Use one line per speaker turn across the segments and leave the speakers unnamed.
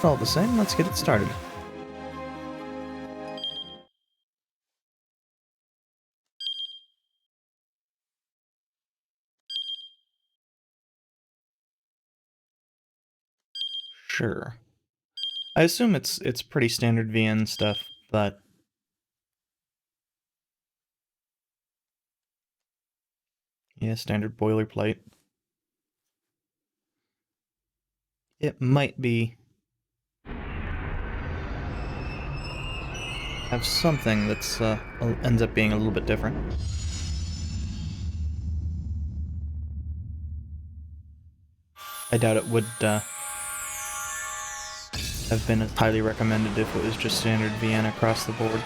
all the same, let's get it started. Sure. I assume it's pretty standard VN stuff, but yeah, standard boilerplate. It might be have something that's ends up being a little bit different. I doubt it would have been as highly recommended if it was just standard VN across the board.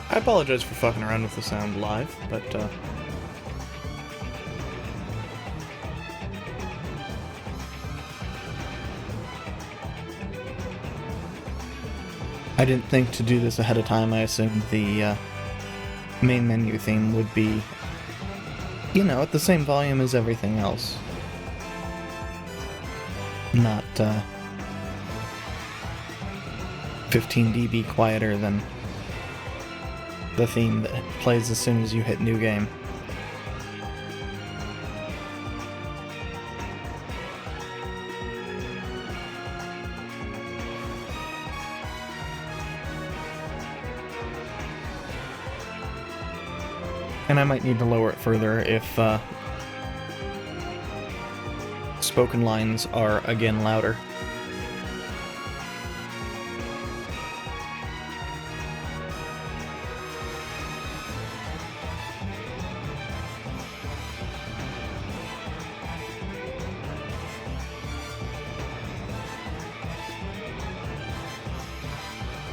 I apologize for fucking around with the sound live, but I didn't think to do this ahead of time. I assumed the main menu theme would be, you know, at the same volume as everything else. Not 15 dB quieter than the theme that plays as soon as you hit new game. And I might need to lower it further if spoken lines are again louder.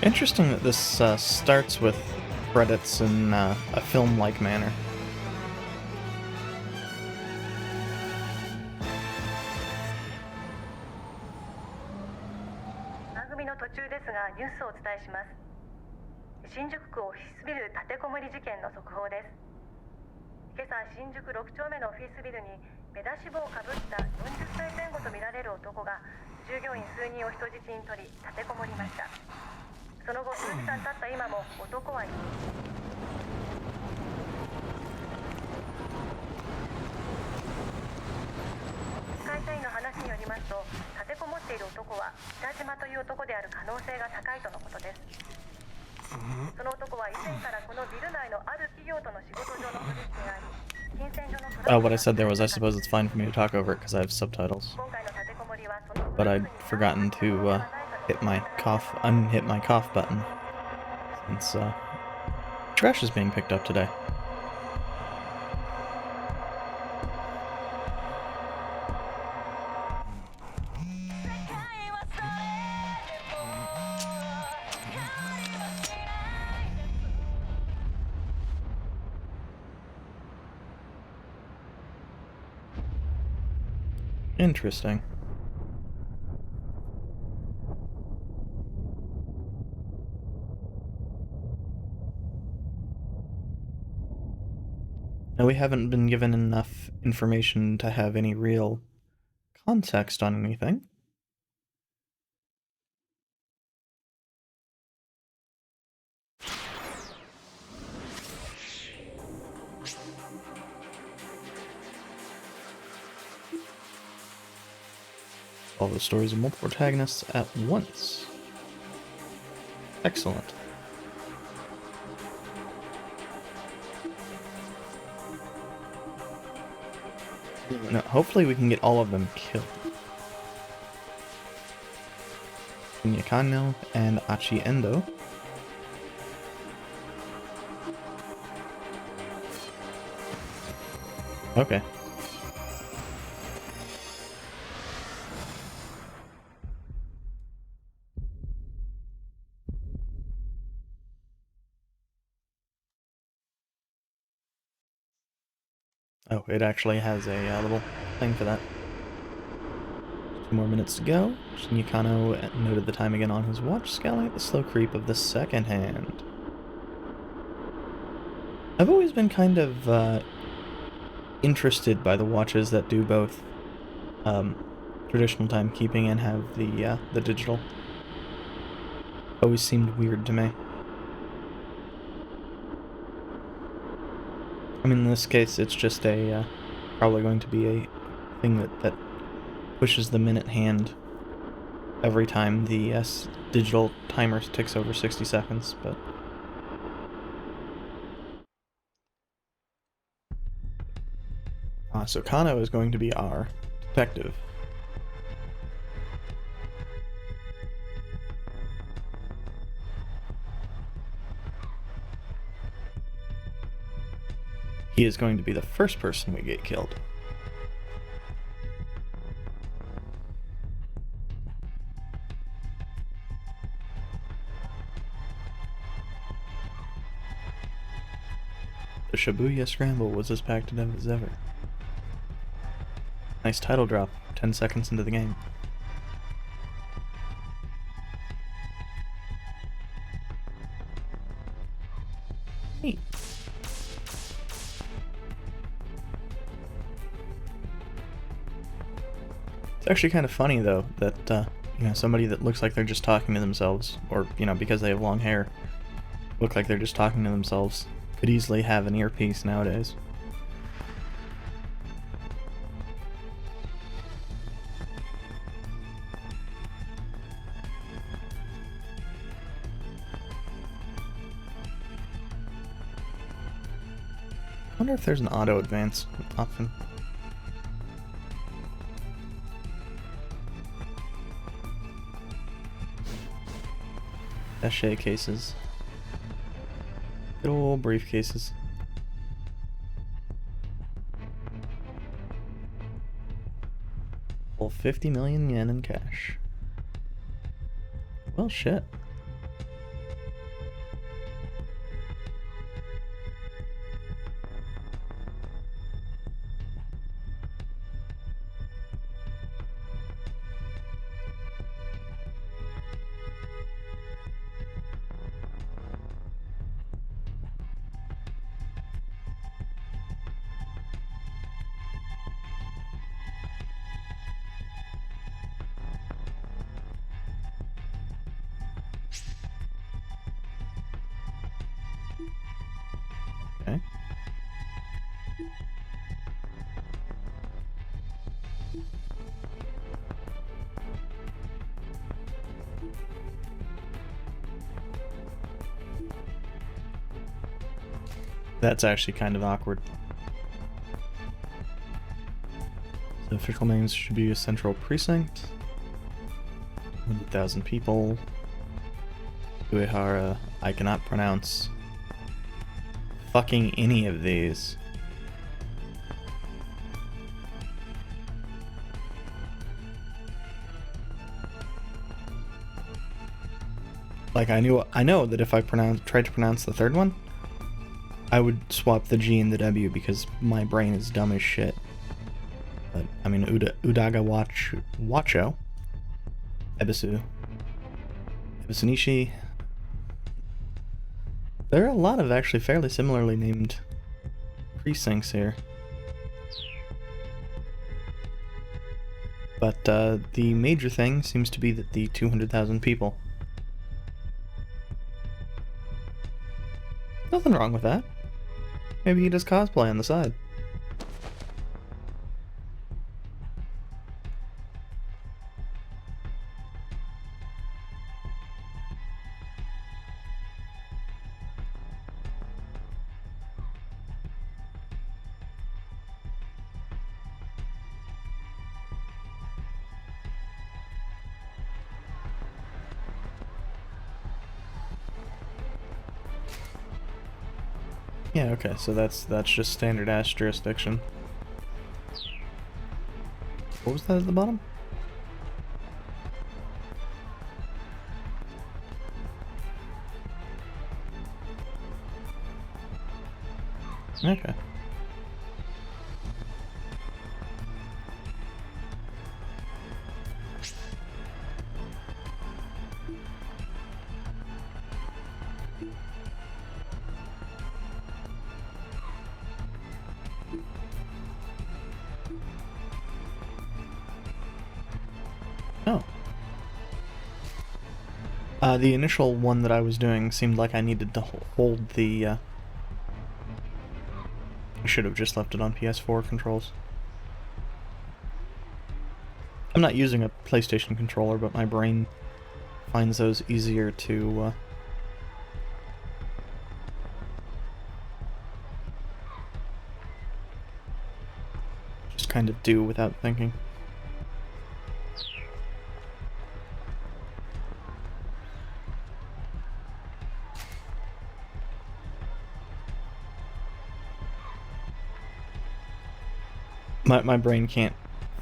Interesting that this starts with credits in a film-like manner. What I said there was I suppose it's fine for me to talk over it because I have subtitles. But I'd forgotten to unhit my cough button. Since trash is being picked up today. Interesting. Now, we haven't been given enough information to have any real context on anything. All the stories of multiple protagonists at once. Excellent. Now, hopefully we can get all of them killed. Kano and Achi Endo. Okay. it actually has a little thing for that. 2 more minutes to go. Kano noted the time again on his watch, scowling at the slow creep of the second hand. I've always been kind of interested by the watches that do both traditional timekeeping and have the digital. Always seemed weird to me. I mean, in this case, it's just probably going to be a thing that pushes the minute hand every time the digital timer ticks over 60 seconds, but... so Kano is going to be our detective. He is going to be the first person we get killed. The Shibuya Scramble was as packed as ever. Nice title drop, 10 seconds into the game. Neat. It's actually kind of funny, though, that, you know, somebody that looks like they're just talking to themselves, or, you know, because they have long hair, look like they're just talking to themselves, could easily have an earpiece nowadays. I wonder if there's an auto advance option. Sachet cases. Good old briefcases. Full 50 million yen in cash. Well, shit. Okay. That's actually kind of awkward. The official names should be a central precinct. 100,000 people. Uehara, I cannot pronounce fucking any of these. Like, I know that if I tried to pronounce the third one, I would swap the G and the W because my brain is dumb as shit. But, I mean, Udaga Wacho, Ebusunishi. There are a lot of actually fairly similarly named precincts here. But the major thing seems to be that the 200,000 people. Nothing wrong with that. Maybe he does cosplay on the side. Yeah, okay, so that's just standard ass jurisdiction. What was that at the bottom? Okay. The initial one that I was doing seemed like I needed to hold the, I should have just left it on PS4 controls. I'm not using a PlayStation controller, but my brain finds those easier to, just kind of do without thinking. My brain can't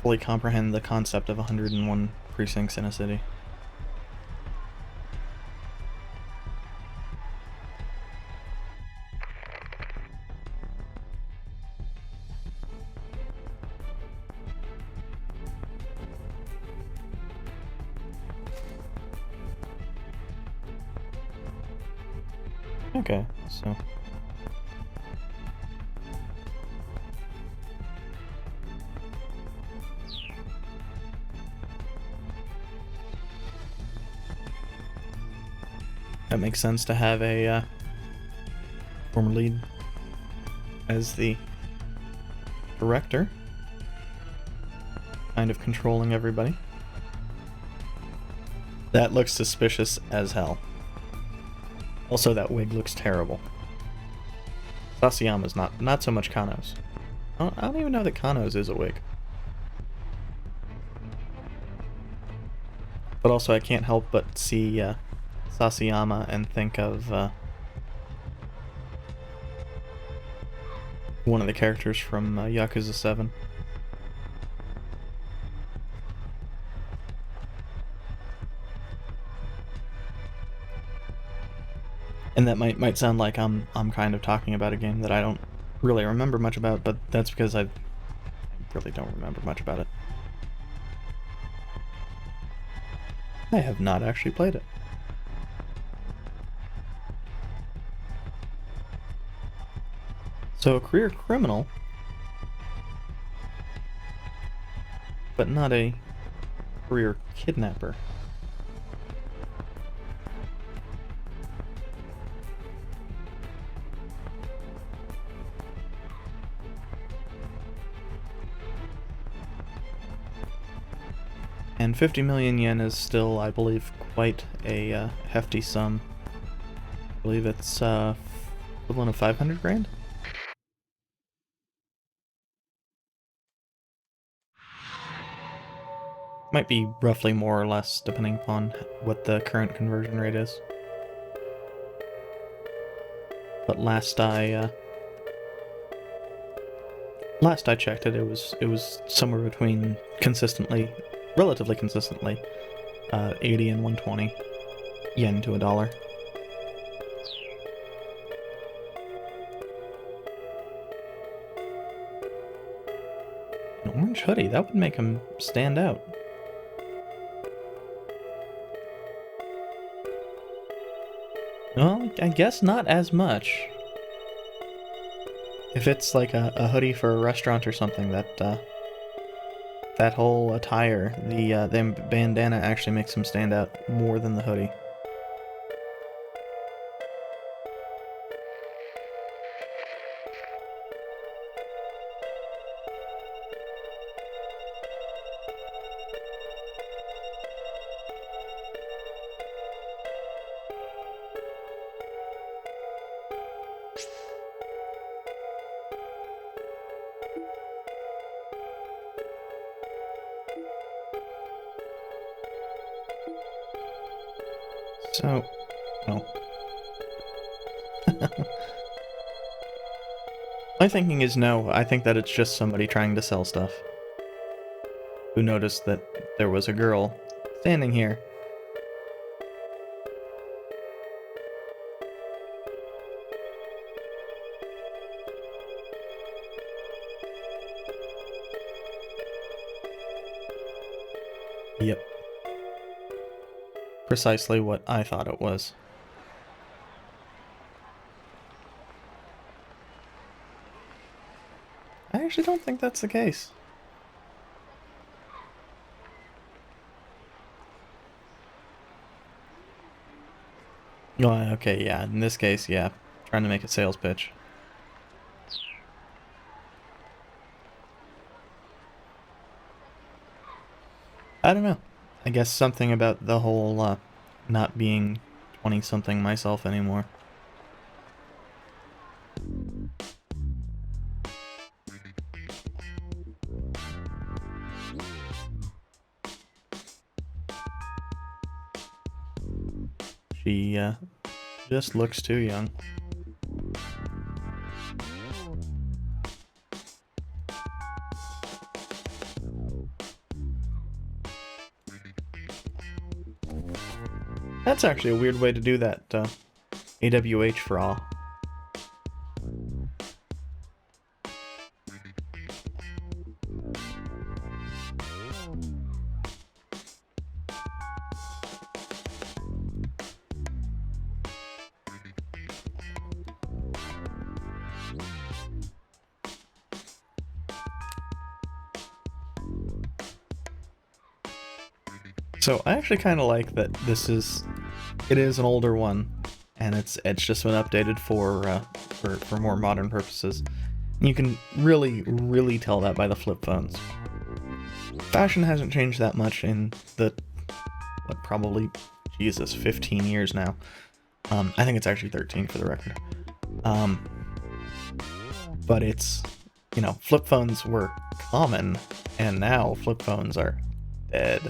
fully comprehend the concept of 101 precincts in a city. Okay, so... that makes sense to have a former lead as the director, kind of controlling everybody. That looks suspicious as hell. Also, that wig looks terrible. Sasayama's not so much Kano's. I don't even know that Kano's is a wig. But also, I can't help but see Sasayama and think of one of the characters from Yakuza 7. And that might sound like I'm kind of talking about a game that I don't really remember much about, but that's because I really don't remember much about it. I have not actually played it. So, a career criminal, but not a career kidnapper. And 50 million yen is still, I believe, quite a hefty sum. I believe it's equivalent of 500 grand? Might be roughly more or less, depending upon what the current conversion rate is. But last I checked it, it was somewhere between relatively consistently, 80 and 120 yen to a dollar. An orange hoodie, that would make him stand out. Well, I guess not as much. If it's like a hoodie for a restaurant or something, that whole attire, the bandana actually makes him stand out more than the hoodie. So, well. My thinking is no, I think that it's just somebody trying to sell stuff. Who noticed that there was a girl standing here. Yep. Precisely what I thought it was. I actually don't think that's the case. Oh, okay, yeah. In this case, yeah. Trying to make a sales pitch. I don't know. I guess something about the whole not being 20-something myself anymore. She just looks too young. That's actually a weird way to do that, AWH for all. So I actually kind of like that it is an older one, and it's just been updated for more modern purposes. You can really tell that by the flip phones. Fashion hasn't changed that much in the probably, Jesus, 15 years now. I think it's actually 13 for the record. But it's, flip phones were common, and now flip phones are dead.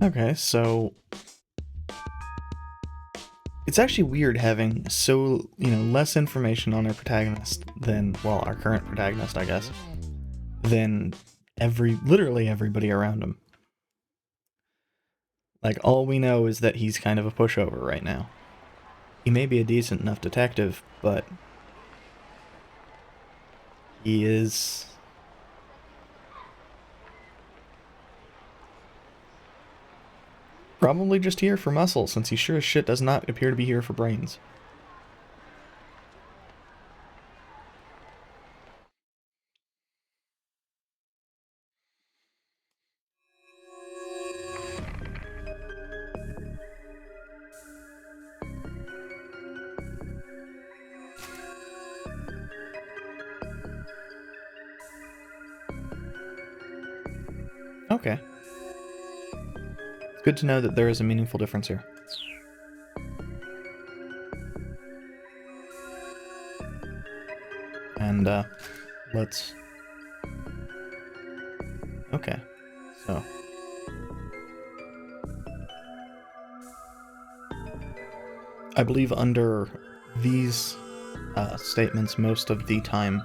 Okay, so it's actually weird having so, less information on our protagonist than, well, our current protagonist, I guess, than literally everybody around him. Like, all we know is that he's kind of a pushover right now. He may be a decent enough detective, but he is... probably just here for muscle, since he sure as shit does not appear to be here for brains. Okay. It's good to know that there is a meaningful difference here. And, let's... Okay. So... I believe under these statements, most of the time,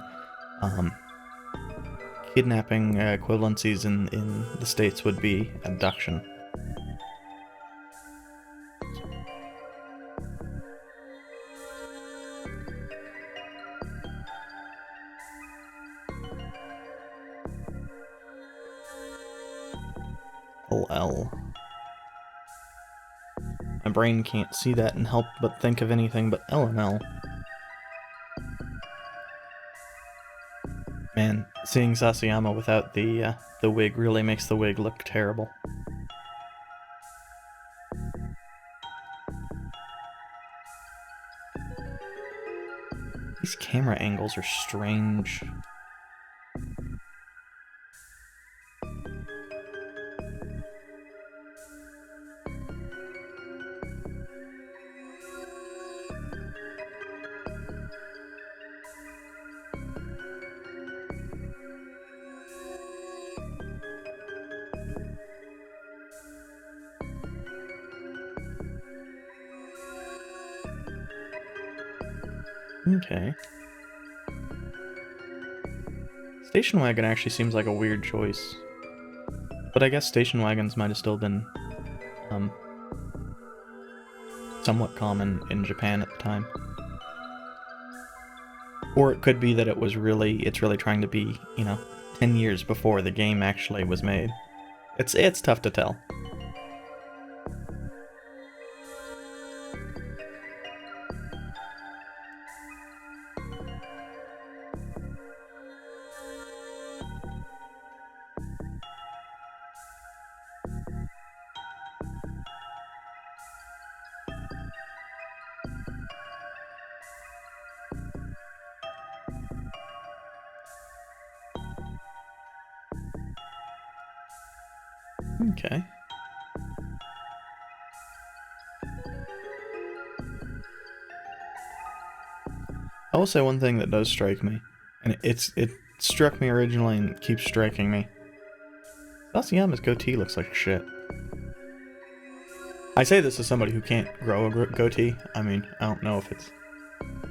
kidnapping equivalencies in the States would be abduction. LL. My brain can't see that and help but think of anything but LML. Man, seeing Sasayama without the wig really makes the wig look terrible. These camera angles are strange. Okay. Station wagon actually seems like a weird choice. But I guess station wagons might have still been somewhat common in Japan at the time. Or it could be that it's really trying to be, 10 years before the game actually was made. It's tough to tell. Okay. I will say one thing that does strike me, and it struck me originally and keeps striking me. Sasayama's goatee looks like shit. I say this as somebody who can't grow a goatee. I mean, I don't know if it's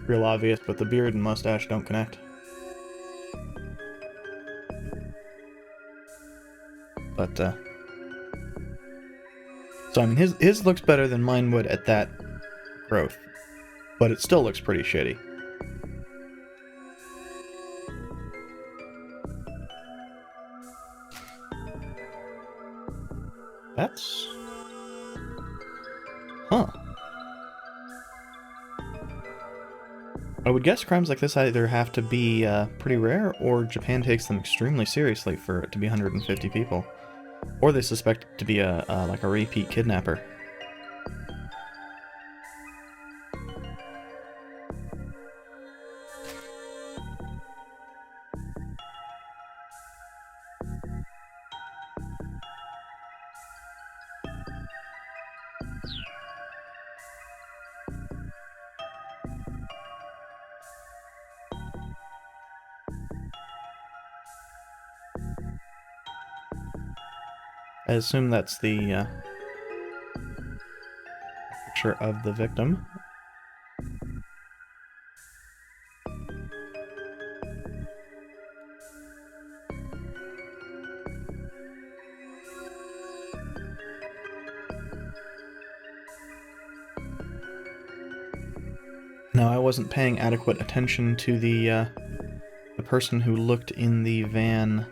real obvious, but the beard and mustache don't connect. But, so I mean, his looks better than mine would at that growth, but it still looks pretty shitty. That's... Huh. I would guess crimes like this either have to be pretty rare, or Japan takes them extremely seriously for it to be 150 people. Or they suspect it to be like a repeat kidnapper. I assume that's the picture of the victim. Now, I wasn't paying adequate attention to the person who looked in the van.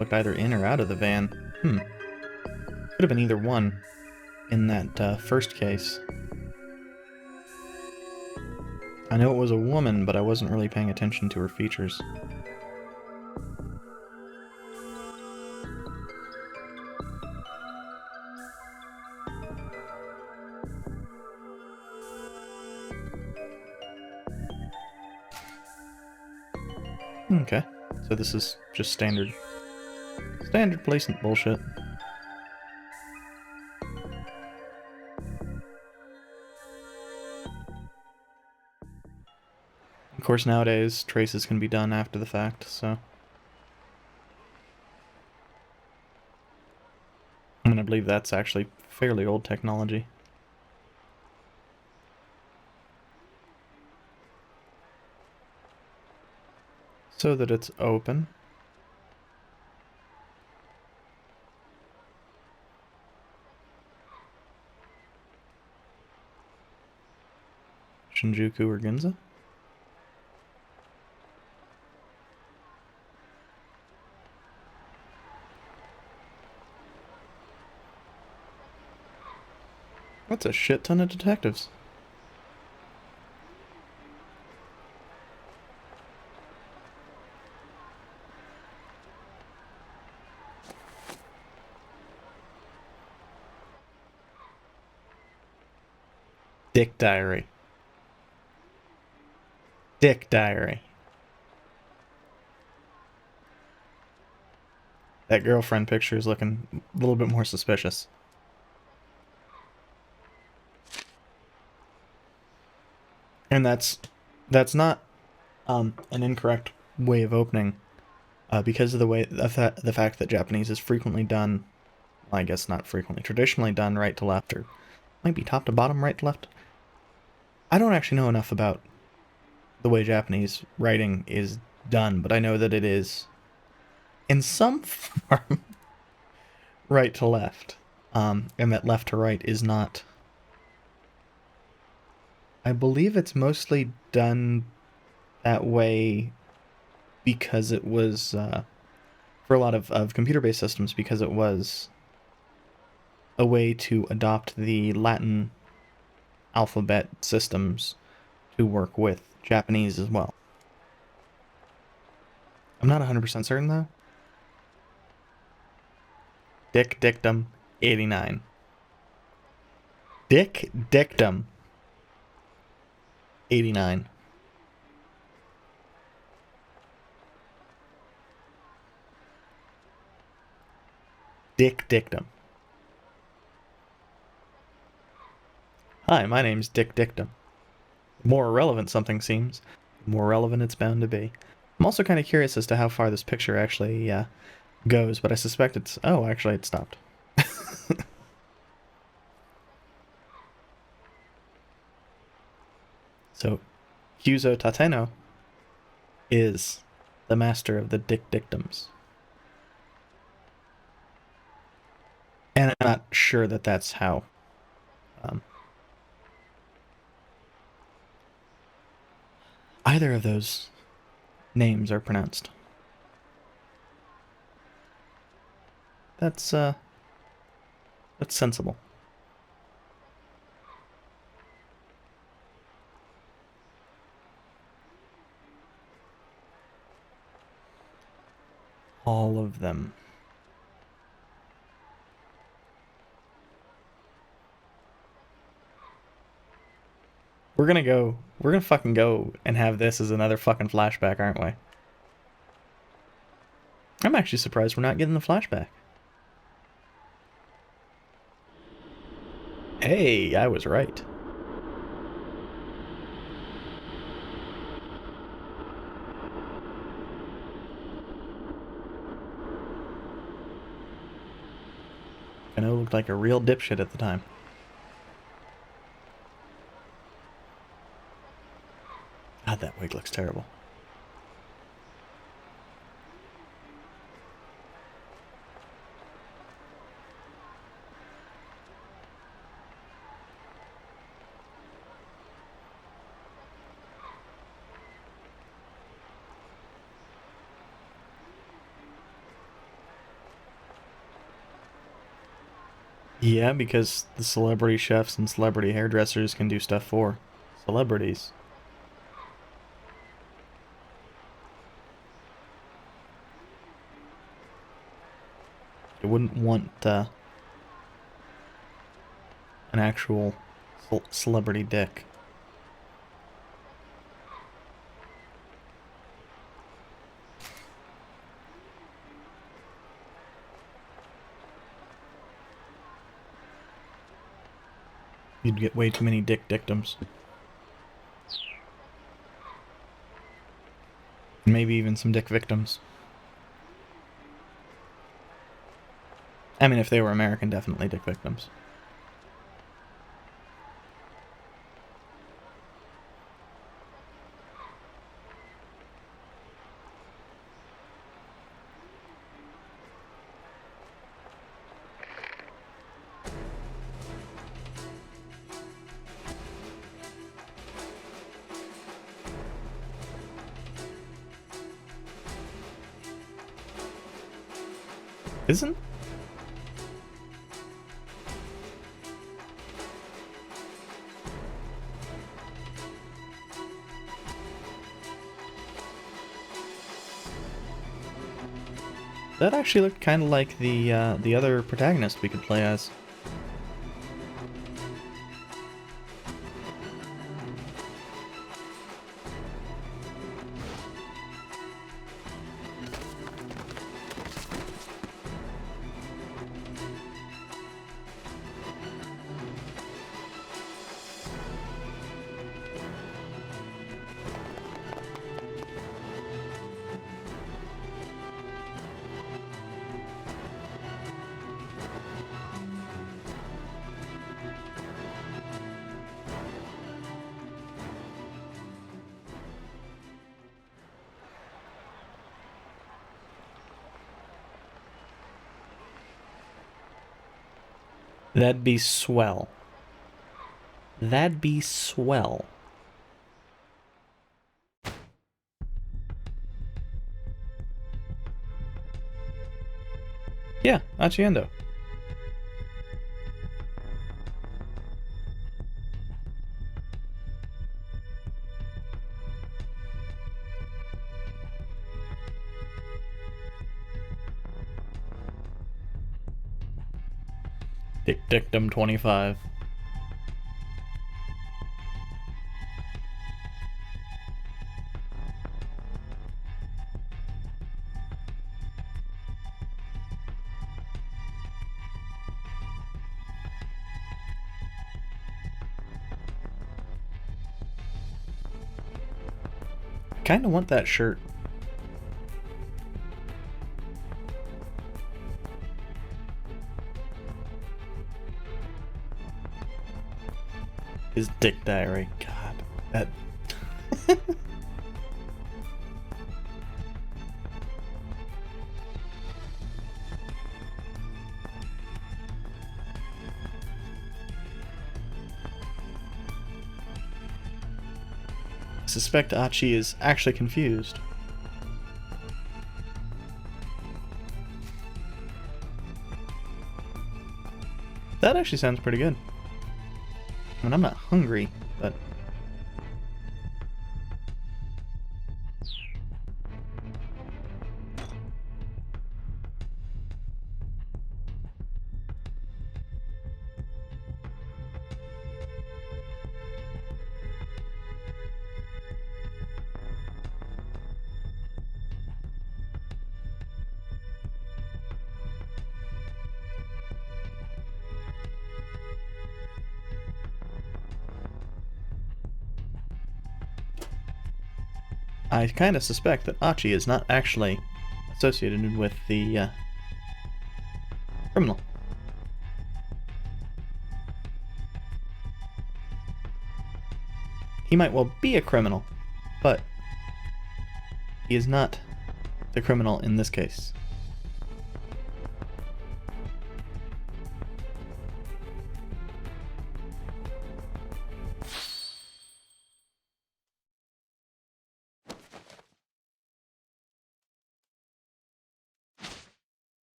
Looked either in or out of the van. Could have been either one in that first case. I know it was a woman, but I wasn't really paying attention to her features. Okay, so this is just standard placement bullshit. Of course, nowadays, traces can be done after the fact, so... I'm gonna believe that's actually fairly old technology. So that it's open. Shinjuku or Ginza? That's a shit ton of detectives. Dick diary. Dick diary. That girlfriend picture is looking a little bit more suspicious. And that's not an incorrect way of opening, because of the fact that Japanese is frequently done, well, I guess not frequently, traditionally done right to left, or might be top to bottom, right to left. I don't actually know enough about the way Japanese writing is done, but I know that it is in some form right to left, and that left to right is not. I believe it's mostly done that way because it was for a lot of computer-based systems, because it was a way to adopt the Latin alphabet systems to work with Japanese as well. I'm not 100% certain though. Dick Dictum 89. Dick Dictum 89. Dick Dictum. Hi, my name's Dick Dictum. The more irrelevant something seems, the more relevant it's bound to be. I'm also kind of curious as to how far this picture actually goes, but I suspect it's... Oh, actually, it stopped. So, Kyuzo Tateno is the master of the Dick Dictums. And I'm not sure that that's how either of those names are pronounced. That's sensible. All of them. We're gonna fucking go and have this as another fucking flashback, aren't we? I'm actually surprised we're not getting the flashback. Hey, I was right. Kano looked like a real dipshit at the time. God, that wig looks terrible. Yeah, because the celebrity chefs and celebrity hairdressers can do stuff for celebrities. You wouldn't want an actual celebrity dick. You'd get way too many dick dictums. Maybe even some dick victims. I mean, if they were American, definitely dick victims. Isn't? That actually looked kind of like the other protagonist we could play as. That'd be swell. That'd be swell. Yeah, Achiendo. Dictum 25. Kinda want that shirt. His dick diary. God, that. I suspect Achi is actually confused. That actually sounds pretty good. I mean, I'm not hungry, but... I kind of suspect that Achi is not actually associated with the criminal. He might well be a criminal, but he is not the criminal in this case.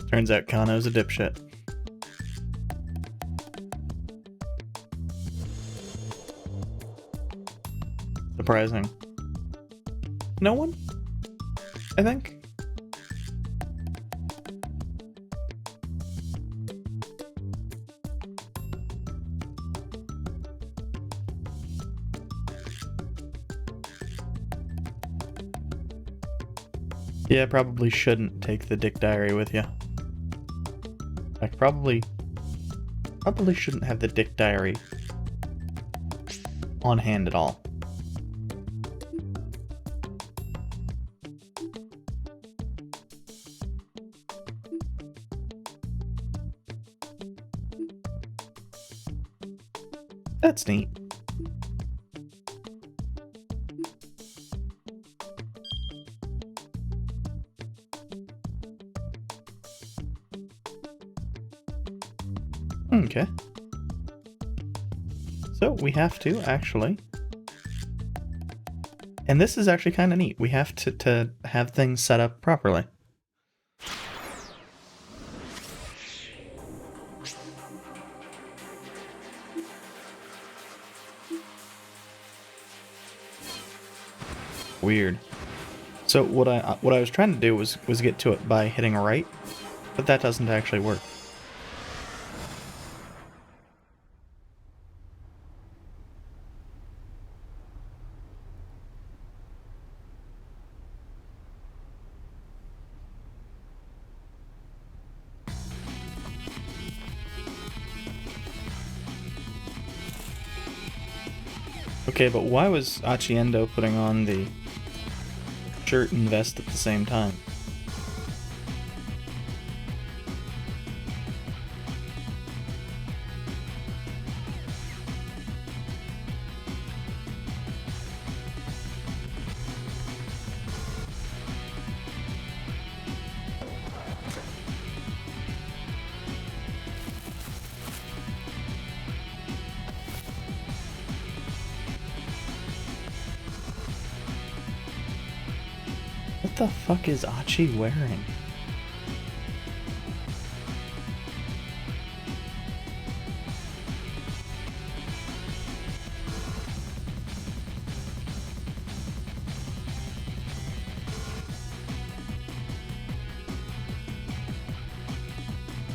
Turns out Kano's a dipshit. Surprising. No one? I think? Yeah, probably shouldn't take the dick diary with you. I probably shouldn't have the dick diary on hand at all. That's neat. Okay. So we have to actually, and this is actually kind of neat, we have to have things set up properly. Weird. So what I was trying to do was get to it by hitting right, but that doesn't actually work. Okay, but why was Achiendo putting on the shirt and vest at the same time? What the fuck is Achi wearing?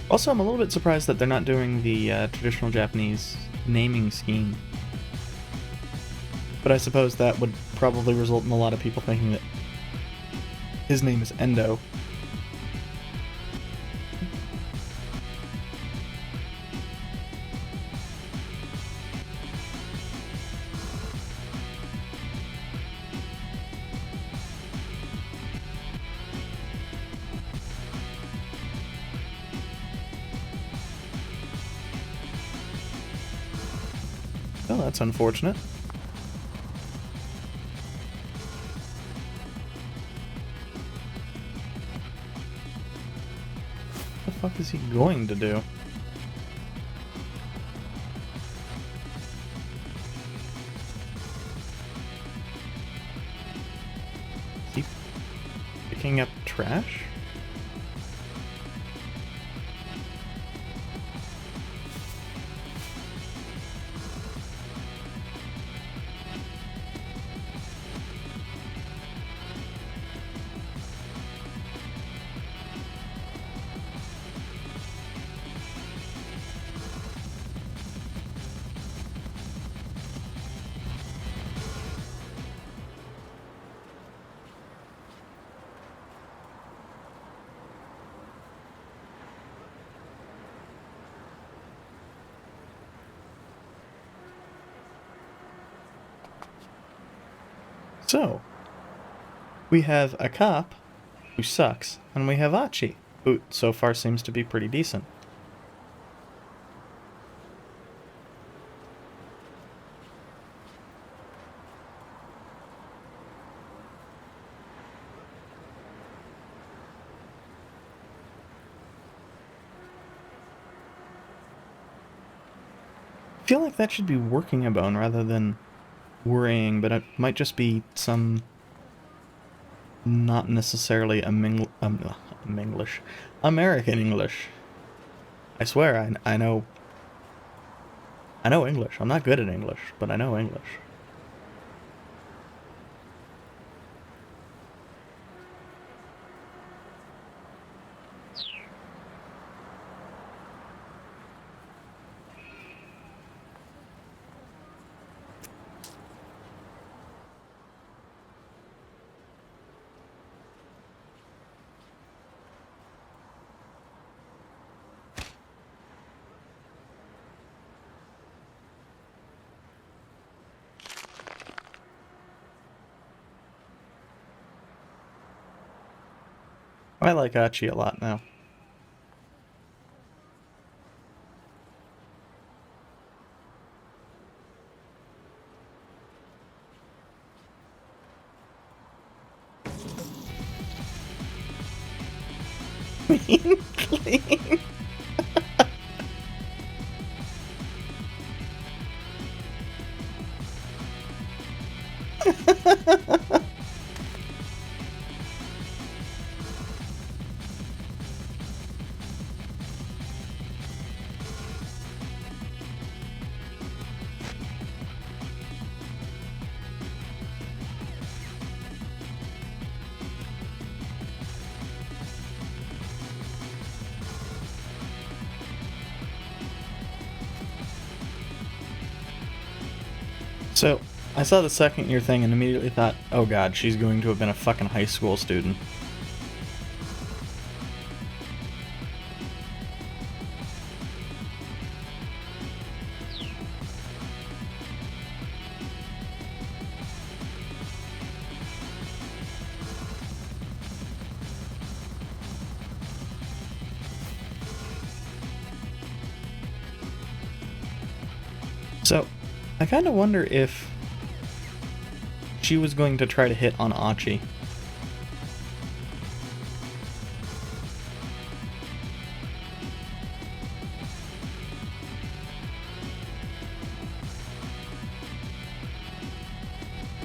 Also, I'm a little bit surprised that they're not doing the traditional Japanese naming scheme. But I suppose that would probably result in a lot of people thinking that his name is Endo. Oh, that's unfortunate. What the fuck is he going to do? Is he picking up trash? So, we have a cop who sucks, and we have Achi, who so far seems to be pretty decent. I feel like that should be working a bone rather than worrying, but it might just be some not necessarily English, American English. I swear, I know English. I'm not good at English, but I know English. I like Achi a lot now. Clean. So, I saw the second year thing and immediately thought, oh god, she's going to have been a fucking high school student. So, I kind of wonder if she was going to try to hit on Achi.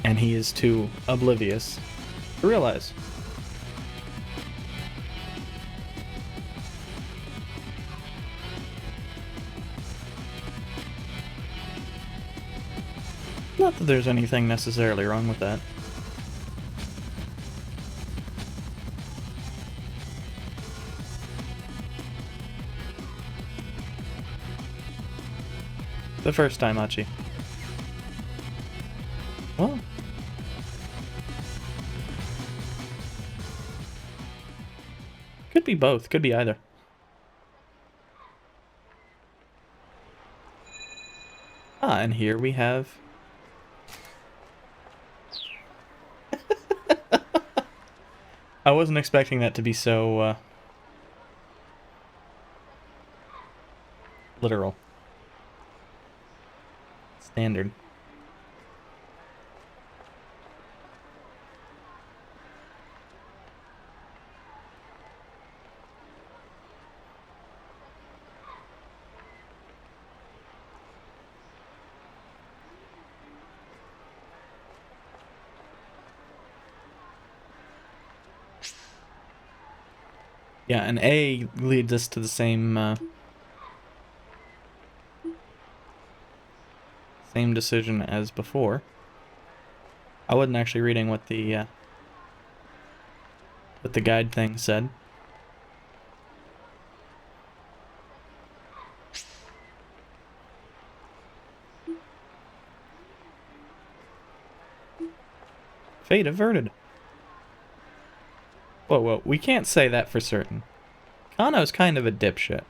And he is too oblivious to realize. Not that there's anything necessarily wrong with that. The first time, Achi. Well... could be both, could be either. Ah, and here we have... I wasn't expecting that to be so, literal. Standard. Yeah, and A leads us to the same, same decision as before. I wasn't actually reading what the guide thing said. Fate averted. Whoa, whoa, we can't say that for certain. Kano's kind of a dipshit.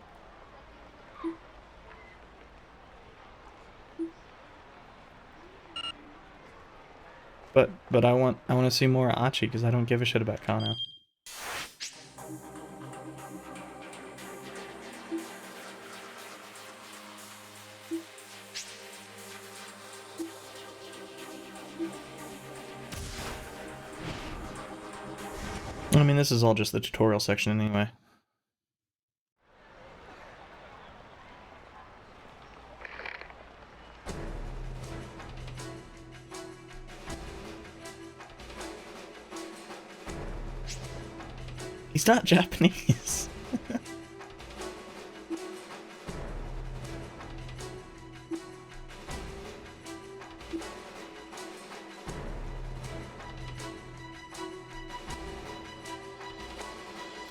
But I want to see more Achi because I don't give a shit about Kano. I mean, this is all just the tutorial section anyway. He's not Japanese.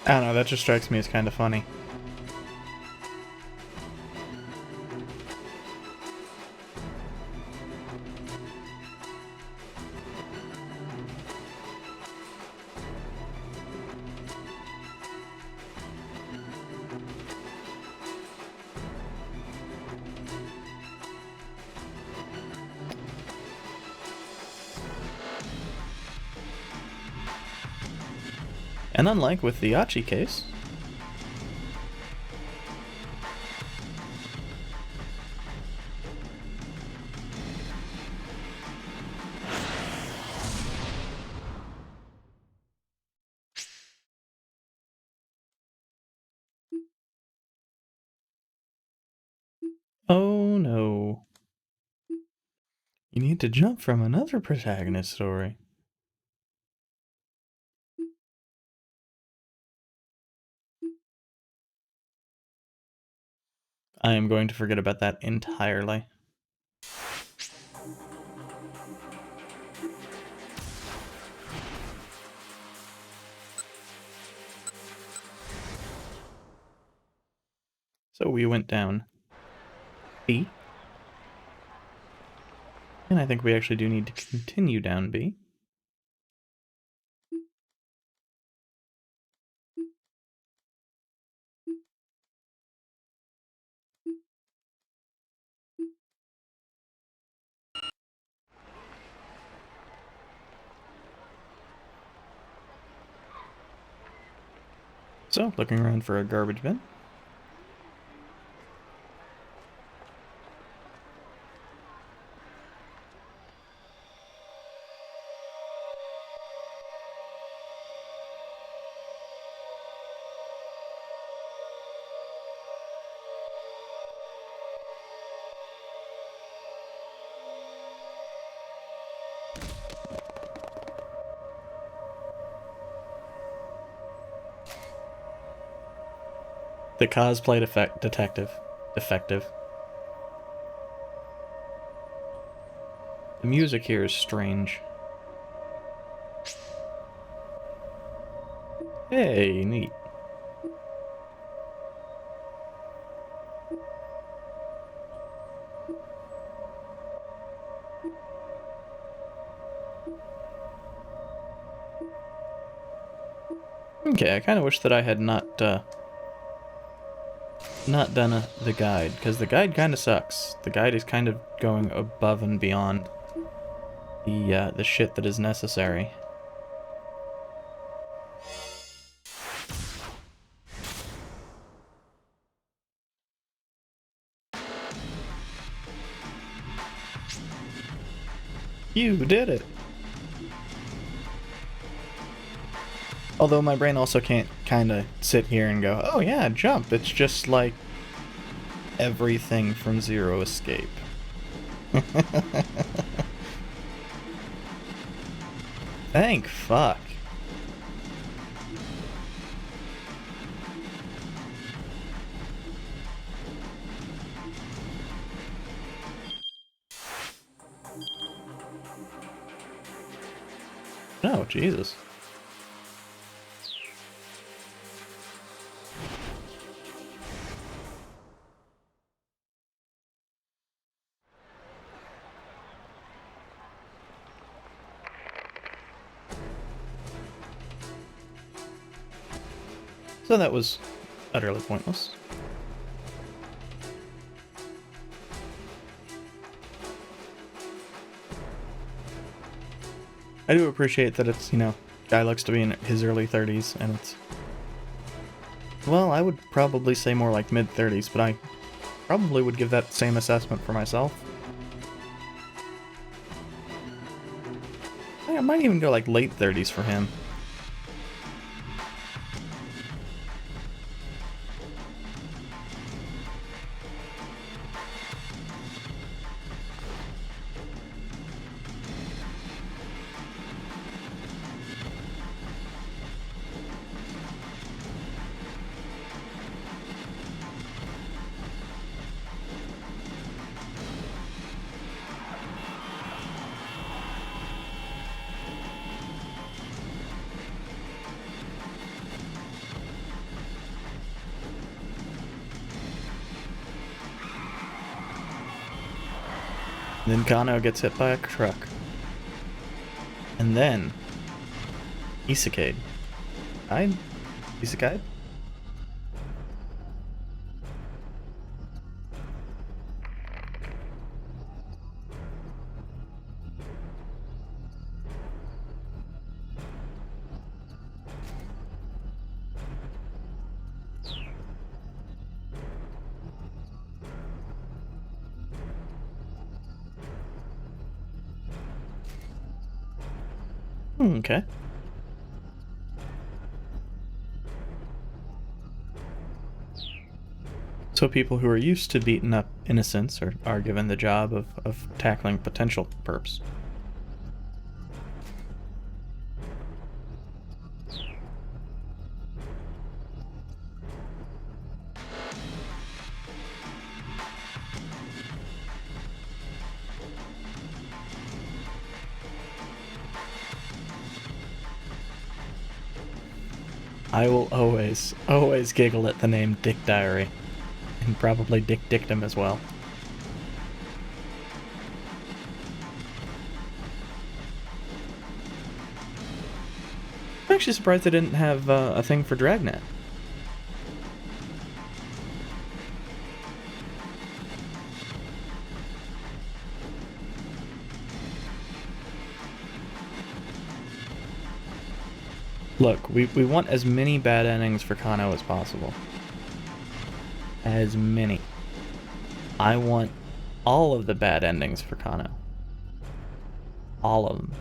I don't know, that just strikes me as kind of funny. And unlike with the Achi case, oh no. You need to jump from another protagonist story. I am going to forget about that entirely. So we went down B. And I think we actually do need to continue down B. So, looking around for a garbage bin. The cosplay detective. Defective. The music here is strange. Hey, neat. Okay, I kind of wish that I had not done the guide, because the guide kind of sucks. The guide is kind of going above and beyond the shit that is necessary. You did it! Although my brain also can't kind of sit here and go, oh yeah, jump. It's just like everything from Zero Escape. Thank fuck. Oh, Jesus. So that was utterly pointless. I do appreciate that it's, you know, guy looks to be in his early 30s, and it's... Well, I would probably say more like mid-30s, but I probably would give that same assessment for myself. I might even go like late 30s for him. Then Kano gets hit by a truck. And then... Isekai. Isekai? Okay. So people who are used to beating up innocents are given the job of tackling potential perps. I will always giggle at the name Dick Diary. And probably Dick Dictum as well. I'm actually surprised they didn't have a thing for Dragnet. Look, we want as many bad endings for Kano as possible. As many. I want all of the bad endings for Kano. All of them.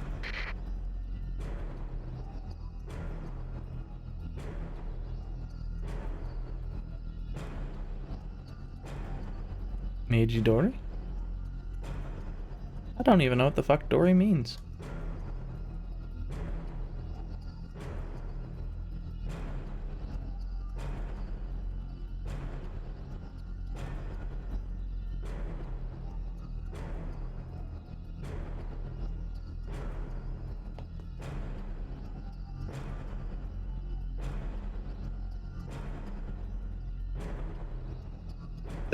Meiji Dori? I don't even know what the fuck Dori means.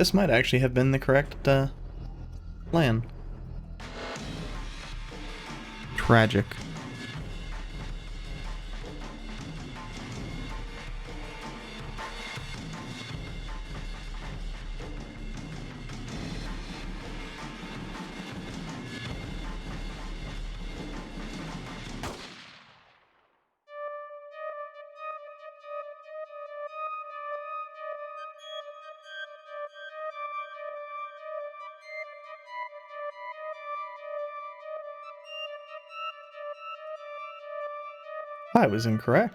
This might actually have been the correct plan. Tragic. I was incorrect.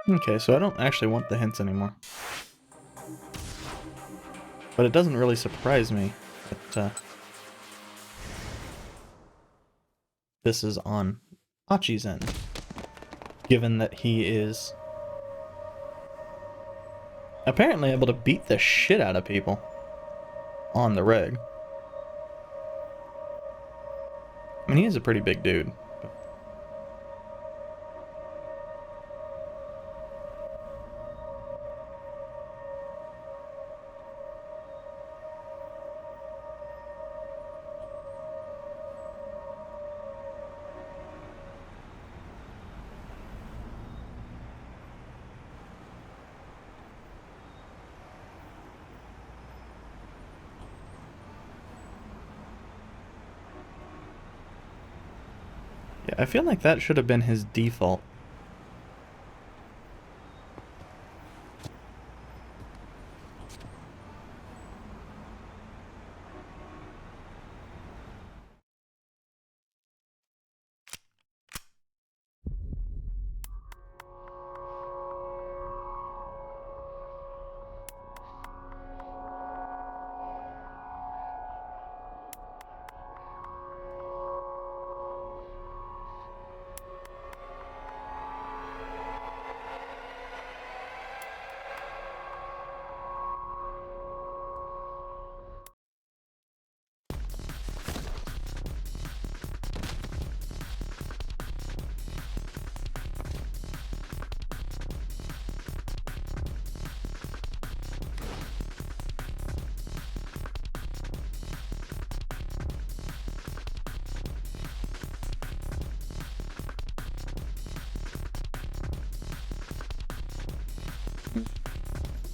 Okay, so I don't actually want the hints anymore. But it doesn't really surprise me that this is on Hachi's end, given that he is apparently able to beat the shit out of people on the reg. I mean, he is a pretty big dude. Yeah, I feel like that should have been his default.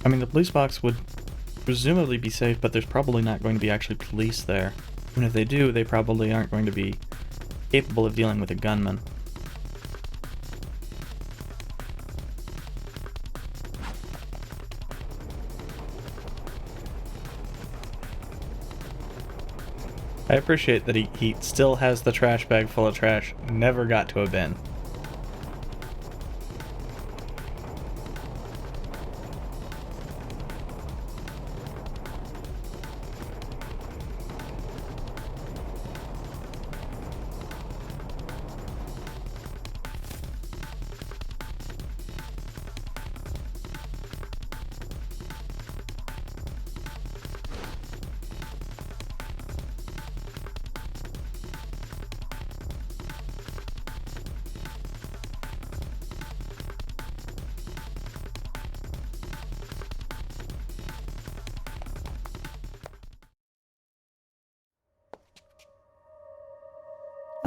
I mean, the police box would presumably be safe, but there's probably not going to be actually police there. And if they do, they probably aren't going to be capable of dealing with a gunman. I appreciate that he still has the trash bag full of trash, never got to a bin.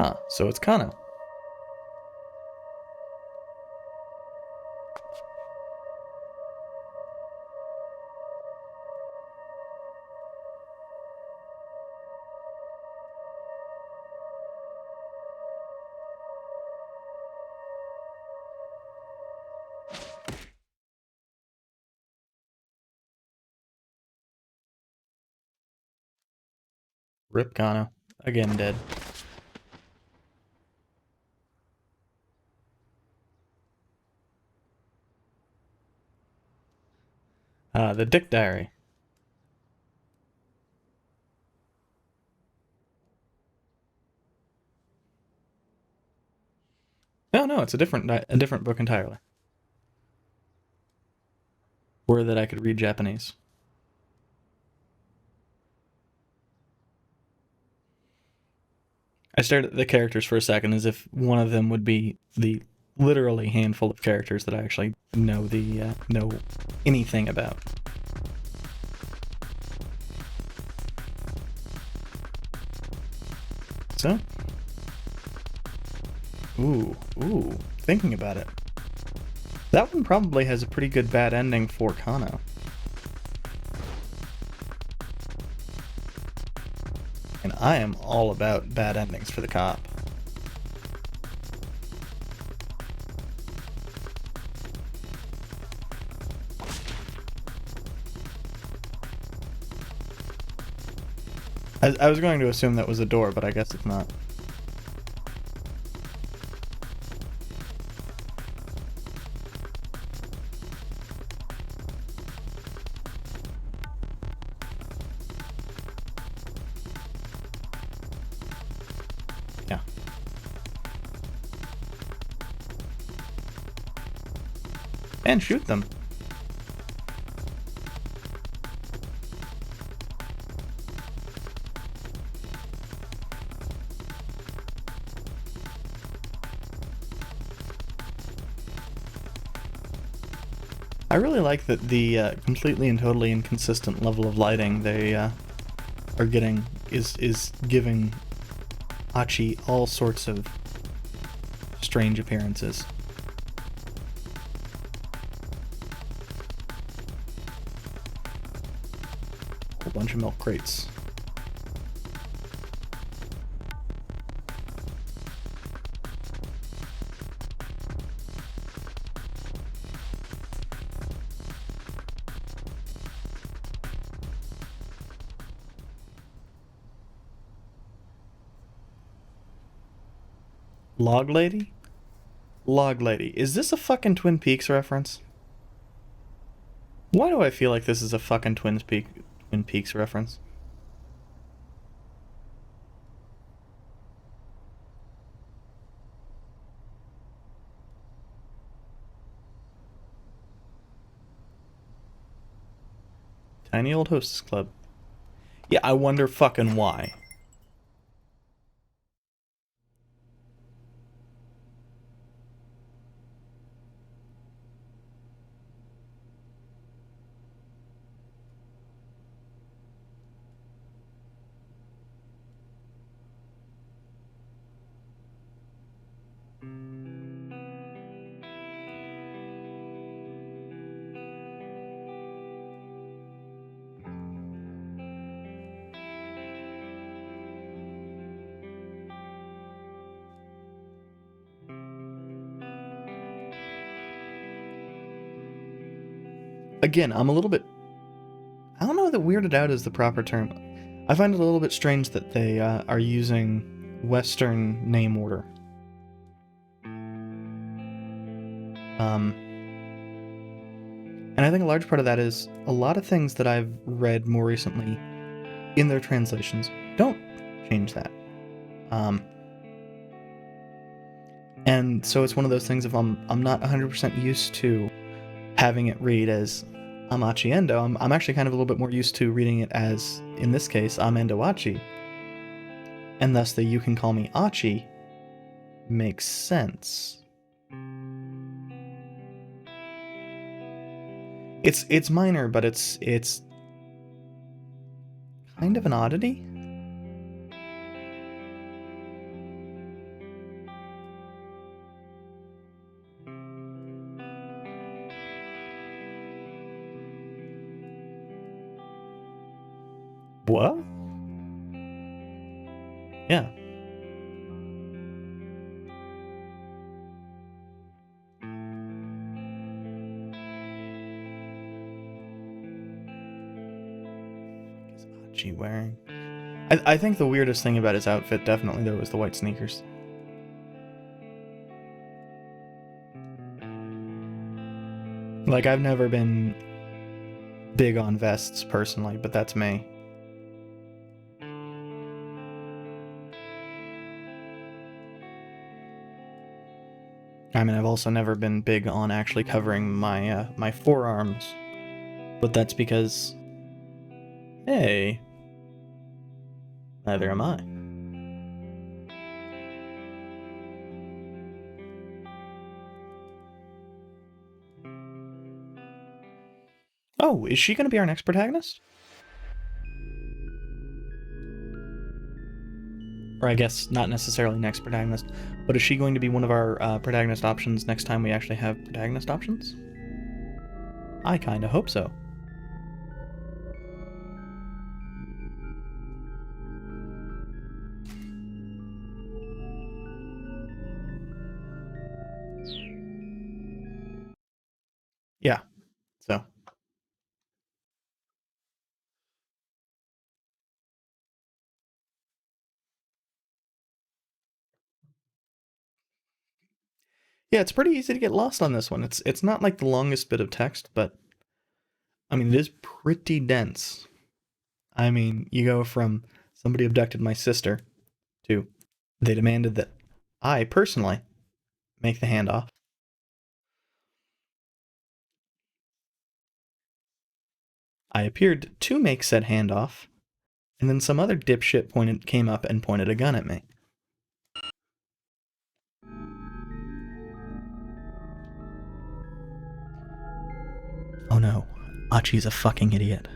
Ah, so it's Kano. Rip Kano. Again dead. The Dick Diary. No, it's a different book entirely. were that I could read Japanese. I stared at the characters for a second as if one of them would be the literally handful of characters that I actually know know anything about. So, ooh, thinking about it. That one probably has a pretty good bad ending for Kano. And I am all about bad endings for the cop. I was going to assume that was a door, but I guess it's not. Yeah. And shoot them. I really like that the completely and totally inconsistent level of lighting they are getting is giving Achi all sorts of strange appearances. Whole bunch of milk crates. Log Lady? Log Lady. Is this a fucking Twin Peaks reference? Why do I feel like this is a fucking Twin Peaks reference? Tiny old hostess club. Yeah, I wonder fucking why. Again, I'm a little bit... I don't know that weirded out is the proper term. I find it a little bit strange that they are using Western name order. And I think a large part of that is a lot of things that I've read more recently in their translations don't change that. And so it's one of those things if I'm not 100% used to having it read as Amachi Endo, I'm actually kind of a little bit more used to reading it as, in this case, Amendo Achi. And thus the you can call me Achi makes sense. It's minor, but it's kind of an oddity. What? Yeah. What is Achi wearing? I think the weirdest thing about his outfit definitely though was the white sneakers. Like, I've never been big on vests personally, but that's me. I mean, I've also never been big on actually covering my my forearms But that's because, hey, neither am I. Oh, is she going to be our next protagonist? Or I guess not necessarily next protagonist, but is she going to be one of our protagonist options next time we actually have protagonist options? I kinda hope so. Yeah, so. Yeah, it's pretty easy to get lost on this one. It's not like the longest bit of text, but I mean, it is pretty dense. I mean, you go from somebody abducted my sister to they demanded that I personally make the handoff. I appeared to make said handoff, and then some other dipshit came up and pointed a gun at me. Oh no, Achi's a fucking idiot.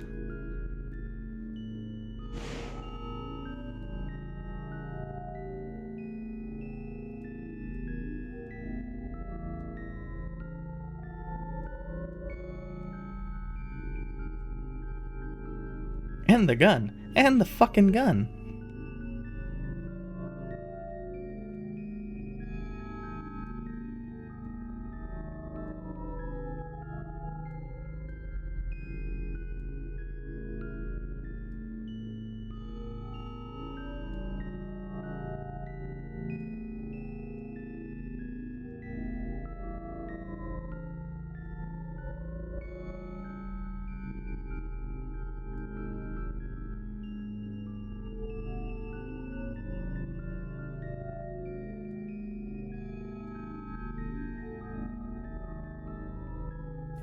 And the gun. And the fucking gun.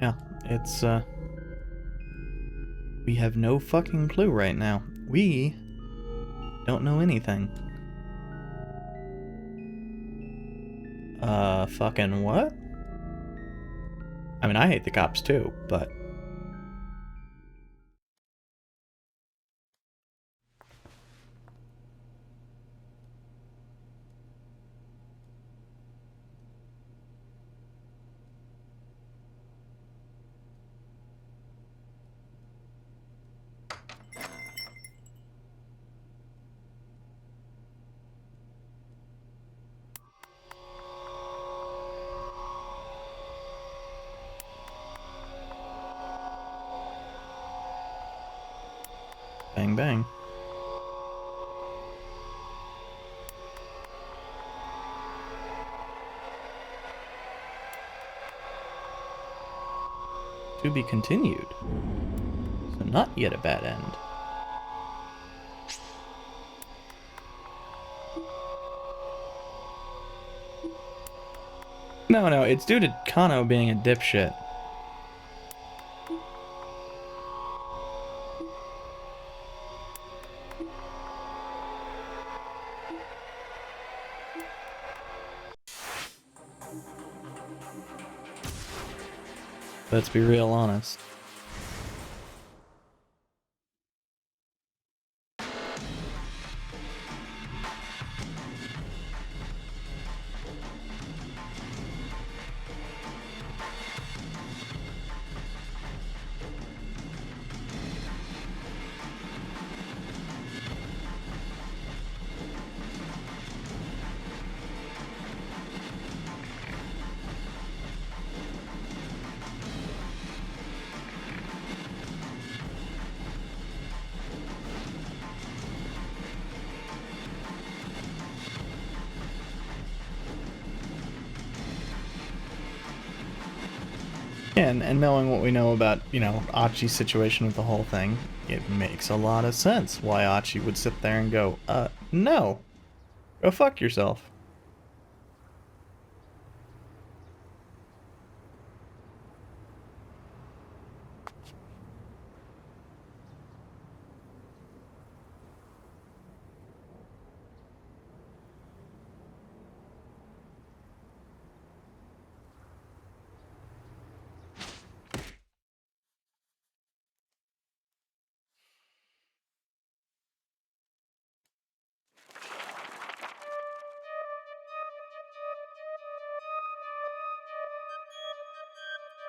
Yeah, it's, we have no fucking clue right now. We don't know anything. Fucking what? I mean, I hate the cops too, but... Bang bang. To be continued. So not yet a bad end. No, it's due to Kano being a dipshit. Let's be real honest. And knowing what we know about, you know, Achi's situation with the whole thing, it makes a lot of sense why Achi would sit there and go, no. Go fuck yourself.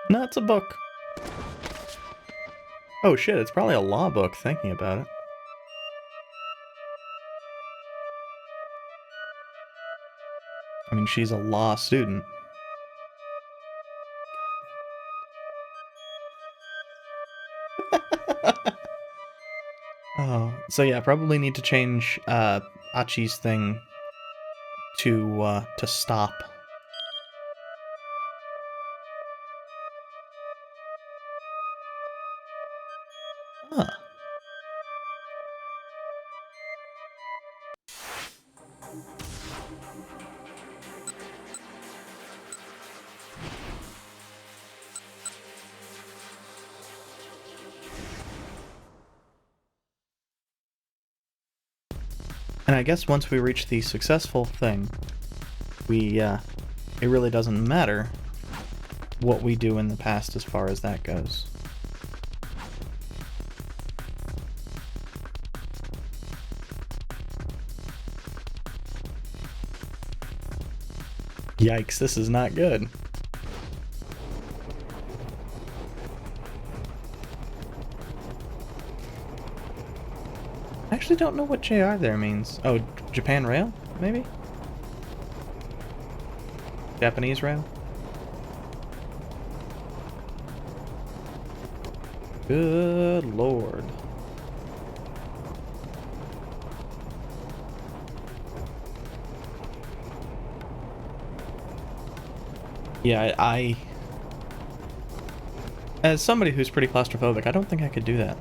No, it's a book. Oh shit, it's probably a law book, thinking about it. I mean, she's a law student. Oh, so yeah, probably need to change Achi's thing to stop. Huh. And I guess once we reach the successful thing, it really doesn't matter what we do in the past as far as that goes. Yikes, this is not good. I actually don't know what JR there means. Oh, Japan Rail, maybe? Japanese Rail? Good lord. Yeah, as somebody who's pretty claustrophobic, I don't think I could do that.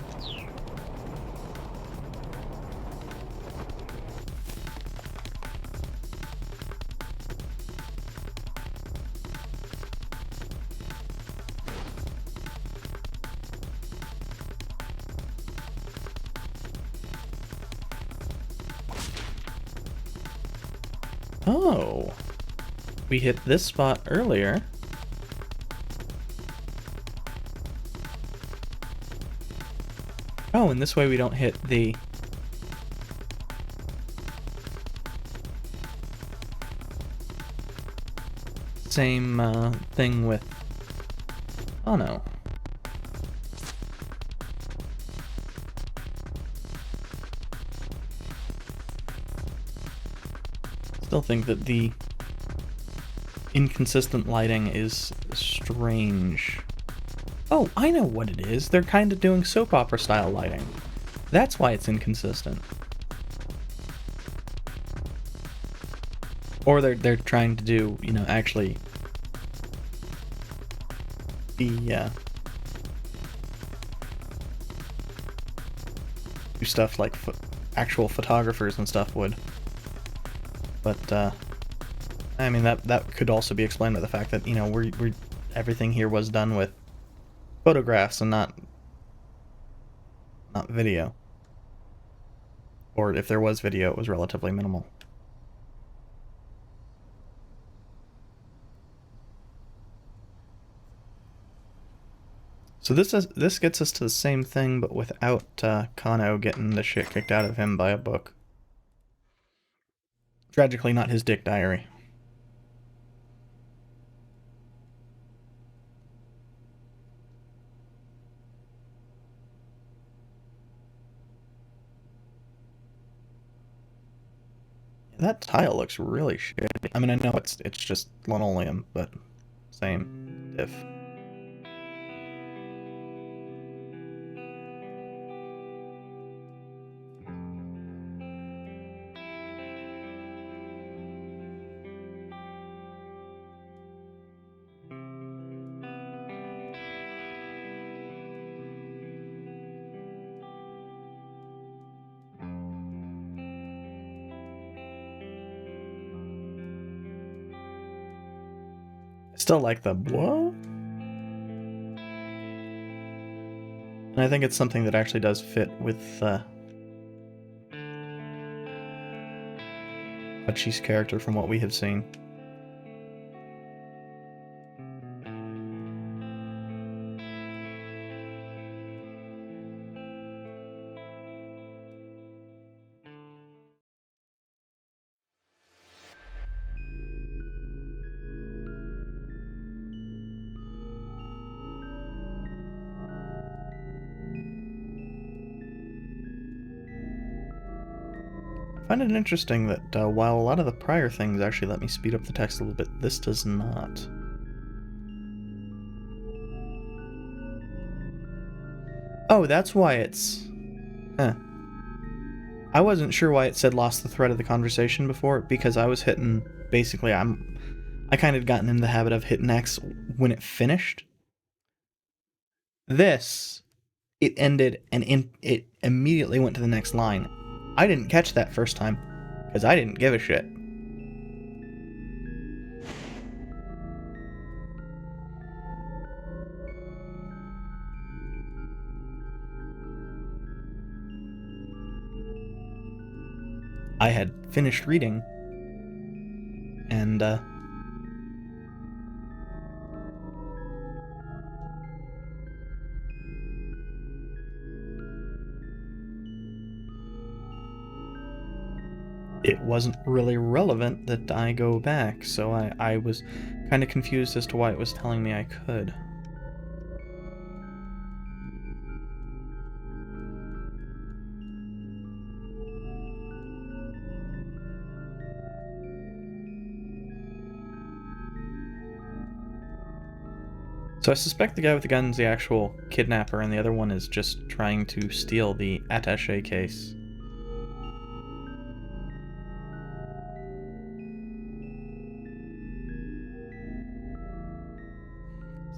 Oh. We hit this spot earlier. Oh, and this way we don't hit the... same thing with... Oh no. Still think that the inconsistent lighting is strange. Oh, I know what it is. They're kind of doing soap opera style lighting. That's why it's inconsistent. Or they're trying to do, you know, actually be do stuff like actual photographers and stuff would. But I mean that could also be explained by the fact that, you know, we're everything here was done with photographs and not video. Or if there was video, it was relatively minimal. So this gets us to the same thing, but without Kano getting the shit kicked out of him by a book. Tragically, not his dick diary. That tile looks really shitty. I mean, I know it's just linoleum, but same diff. I still like the whoa. And I think it's something that actually does fit with Hachi's character from what we have seen. find it interesting that while a lot of the prior things actually let me speed up the text a little bit, this does not. Oh, that's why it's... Huh. I wasn't sure why it said lost the thread of the conversation before, because I was hitting... Basically, I kind of gotten in the habit of hitting X when it finished. This, it ended and it immediately went to the next line. I didn't catch that first time, because I didn't give a shit. I had finished reading, and it wasn't really relevant that I go back, so I was kind of confused as to why it was telling me I could. So I suspect the guy with the gun's the actual kidnapper, and the other one is just trying to steal the attaché case.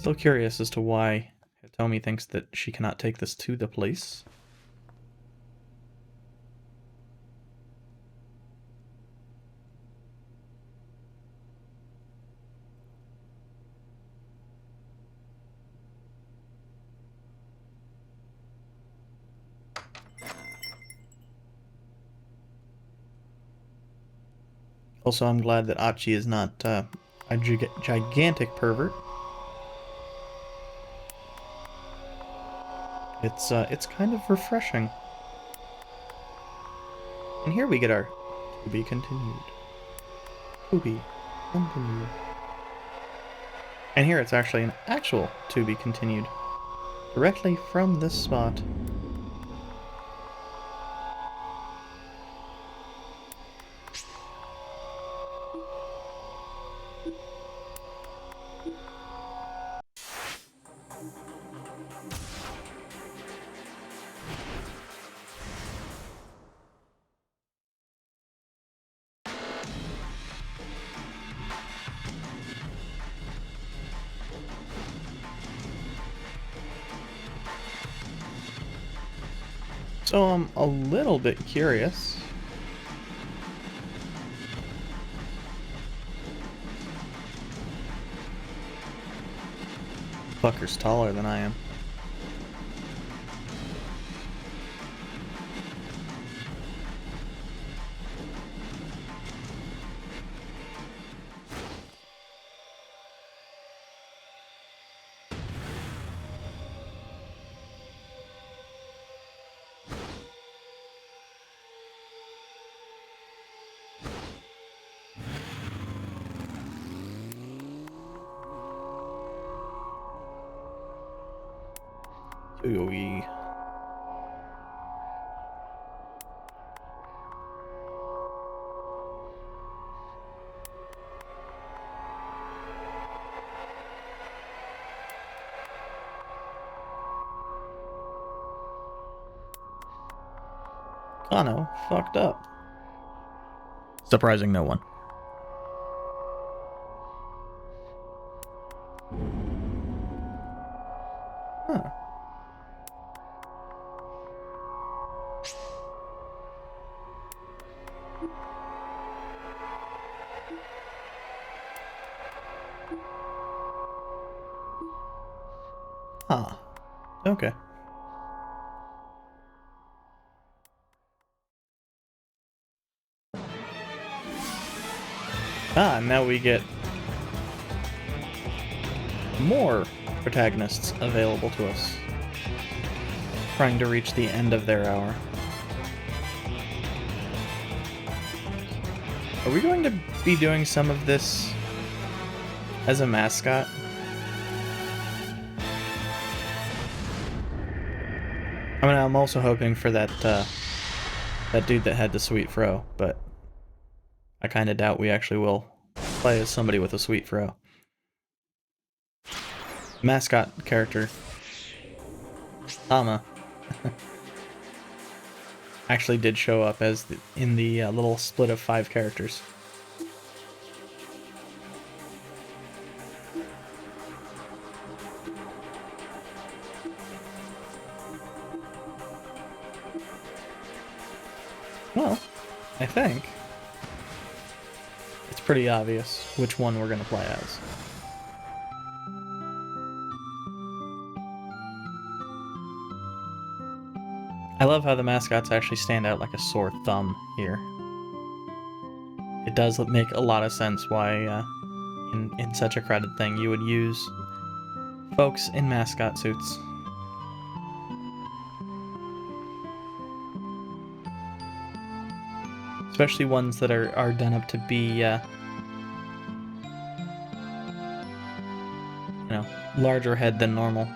Still curious as to why Hitomi thinks that she cannot take this to the police. Also, I'm glad that Achi is not a gigantic pervert. It's kind of refreshing. And here we get our to be continued. To be continued. And here it's actually an actual to be continued. Directly from this spot. So I'm a little bit curious. Fucker's taller than I am. Ooh. Kano fucked up. Surprising no one. Huh. Ah. Okay. Ah, now we get more protagonists available to us, trying to reach the end of their hour. Are we going to be doing some of this as a mascot? I mean, I'm also hoping for that that dude that had the sweet fro, but I kind of doubt we actually will play as somebody with a sweet fro. Mascot character, Tama, actually did show up as in the little split of 5 characters. Well, I think it's pretty obvious which one we're going to play as. I love how the mascots actually stand out like a sore thumb here. It does make a lot of sense why, in such a crowded thing, you would use folks in mascot suits. Especially ones that are done up to be, larger head than normal.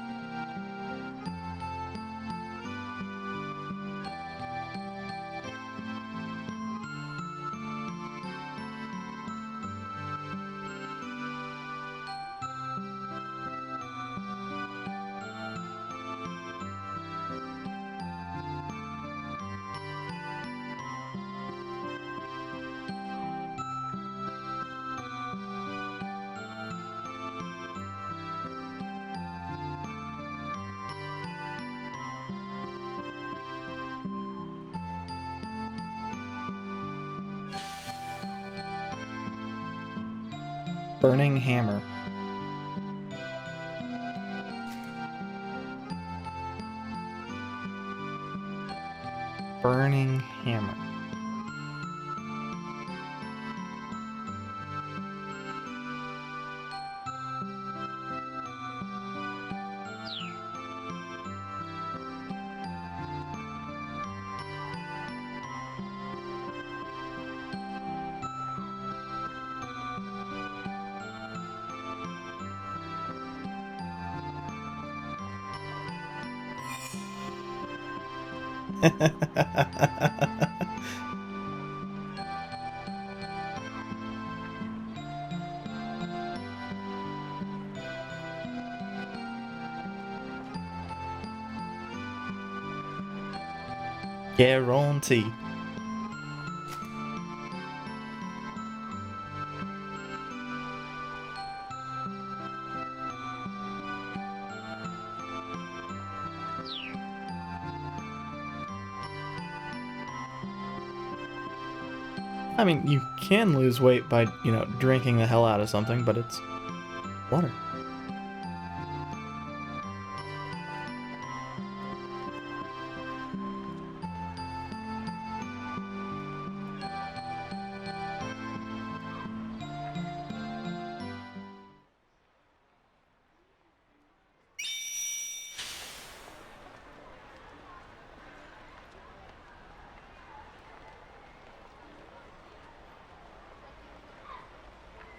Burning Hammer. Burning Hammer. Guarantee. I mean, you can lose weight by, drinking the hell out of something, but it's water.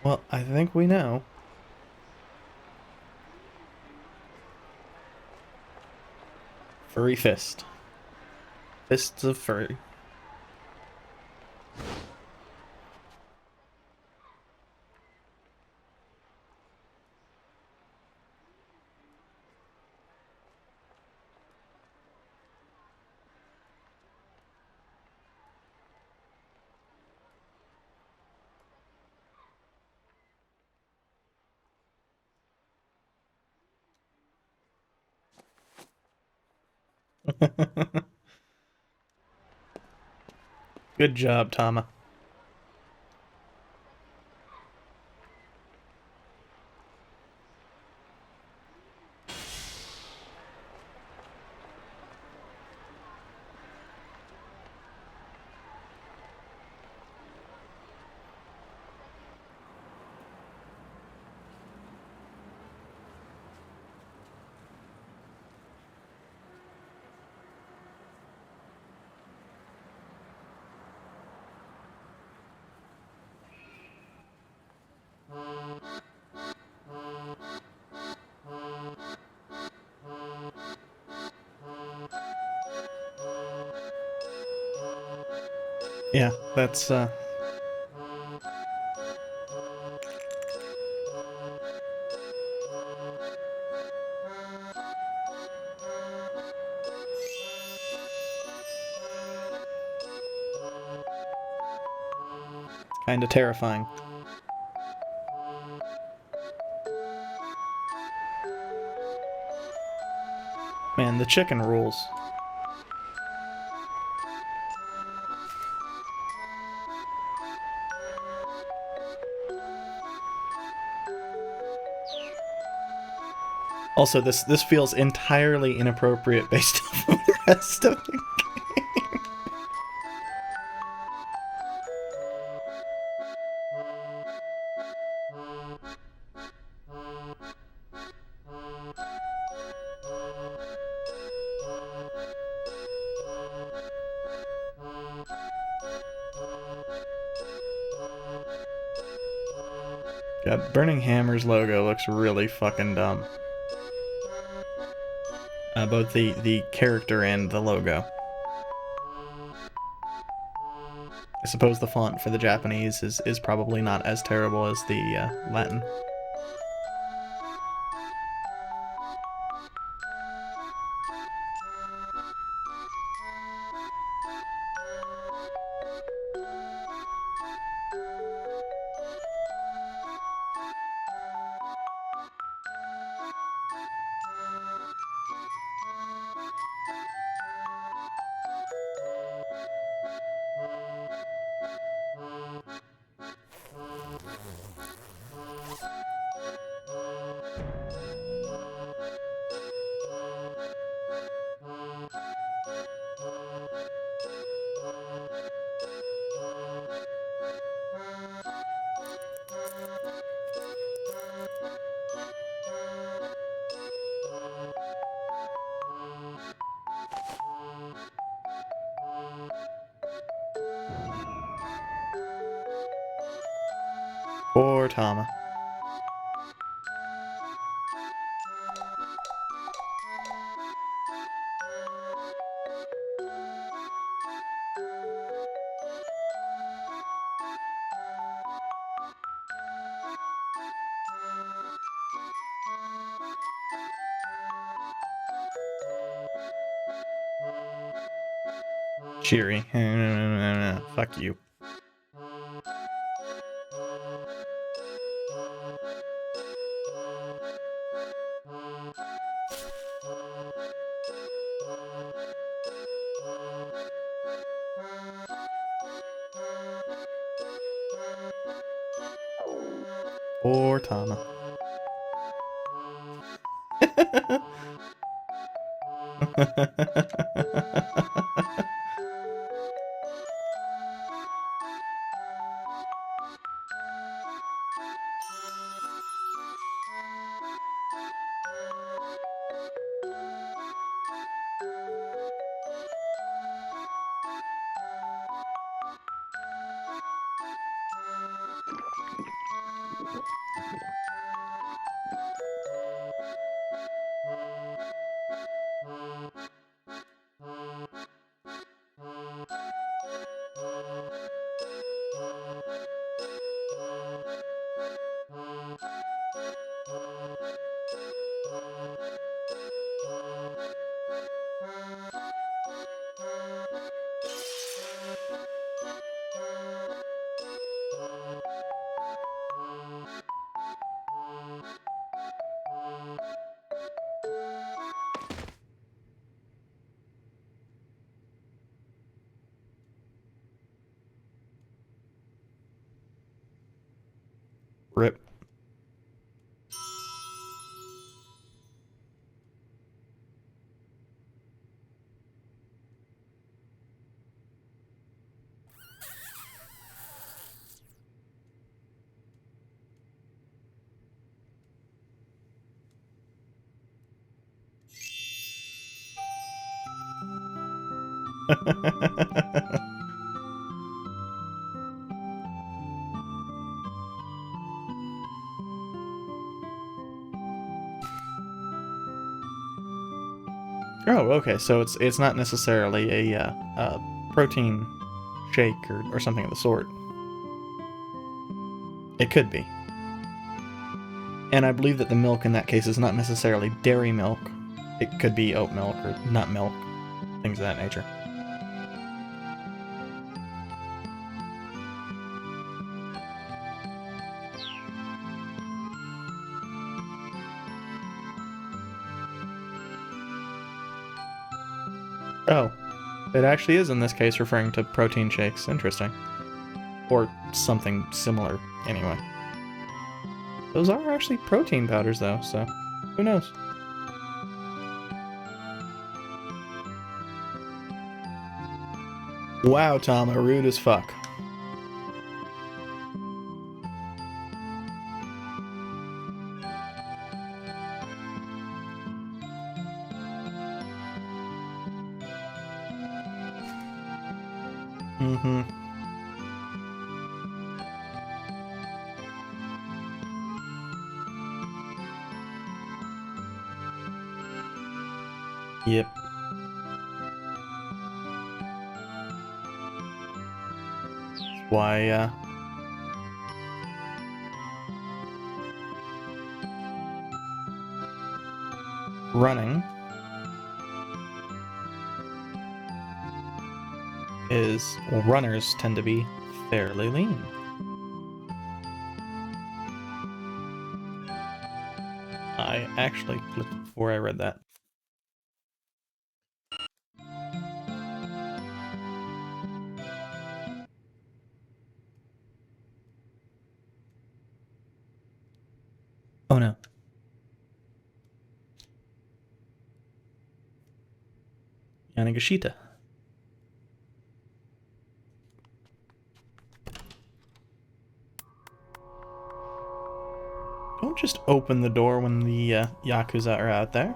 Well, I think we know. Furry fist. Fists of furry. Good job, Tama. Yeah, that's kind of terrifying. Man, the chicken rules. Also, this feels entirely inappropriate based on the rest of the game. God, Burning Hammer's logo looks really fucking dumb. Both the character and the logo. I suppose the font for the Japanese is probably not as terrible as the Latin. Poor Tama. Cheery. Fuck you. Poor Tama. Rip. Oh, okay. So it's not necessarily a protein shake or something of the sort. It could be. And I believe that the milk in that case is not necessarily dairy milk. It could be oat milk or nut milk, things of that nature. Oh, it actually is in this case referring to protein shakes. Interesting. Or something similar, anyway. Those are actually protein powders, though, so who knows? Wow, Tom, rude as fuck. Mm-hmm. Yep. Why, running is, well, runners tend to be fairly lean. I actually clicked before I read that. Oh no. Yanagashita. Don't just open the door when the Yakuza are out there.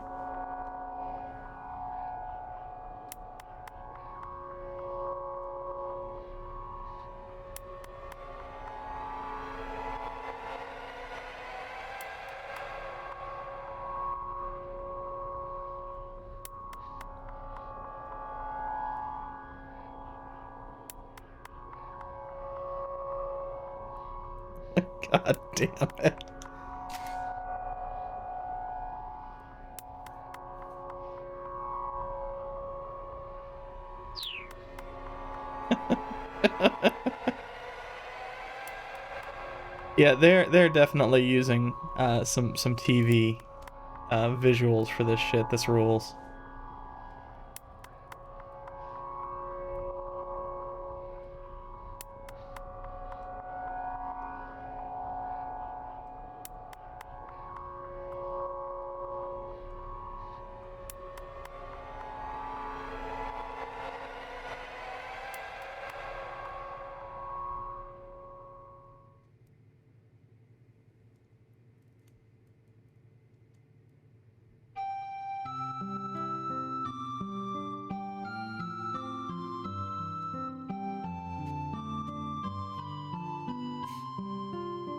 God damn it. Yeah, they're definitely using some TV visuals for this shit. This rules.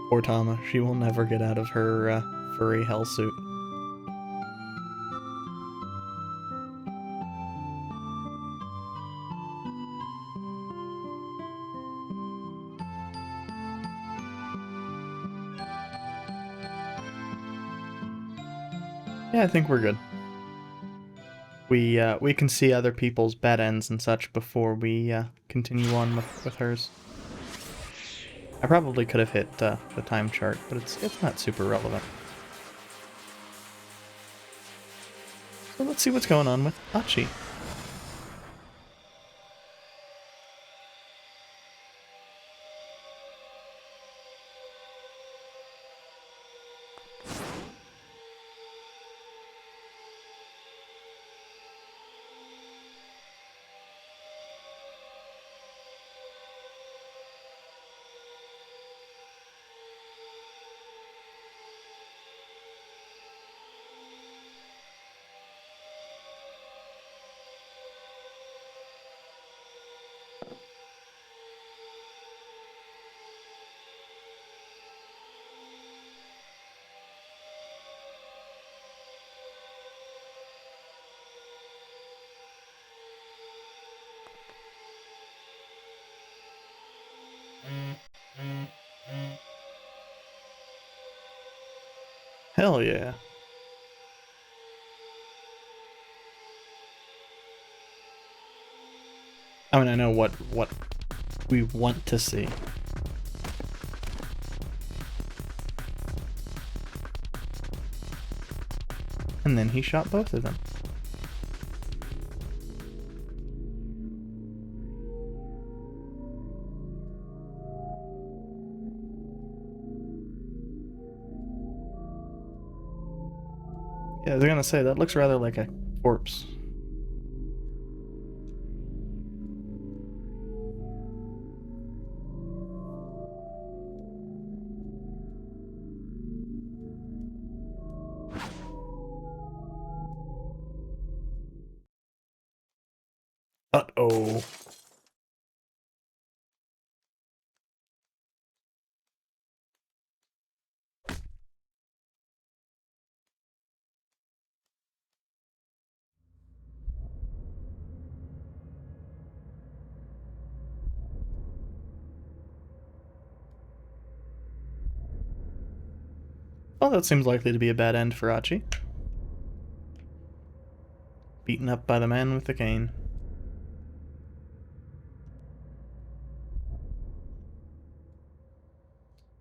Poor Tama, she will never get out of her furry hell suit. Yeah, I think we're good. We can see other people's bad ends and such before we continue on with hers. I probably could have hit the time chart, but it's not super relevant. So let's see what's going on with Achi. Hell yeah. I mean, I know what we want to see. And then he shot both of them. Yeah, I was gonna say, that looks rather like a corpse. Uh-oh. Well, that seems likely to be a bad end for Achi. Beaten up by the man with the cane.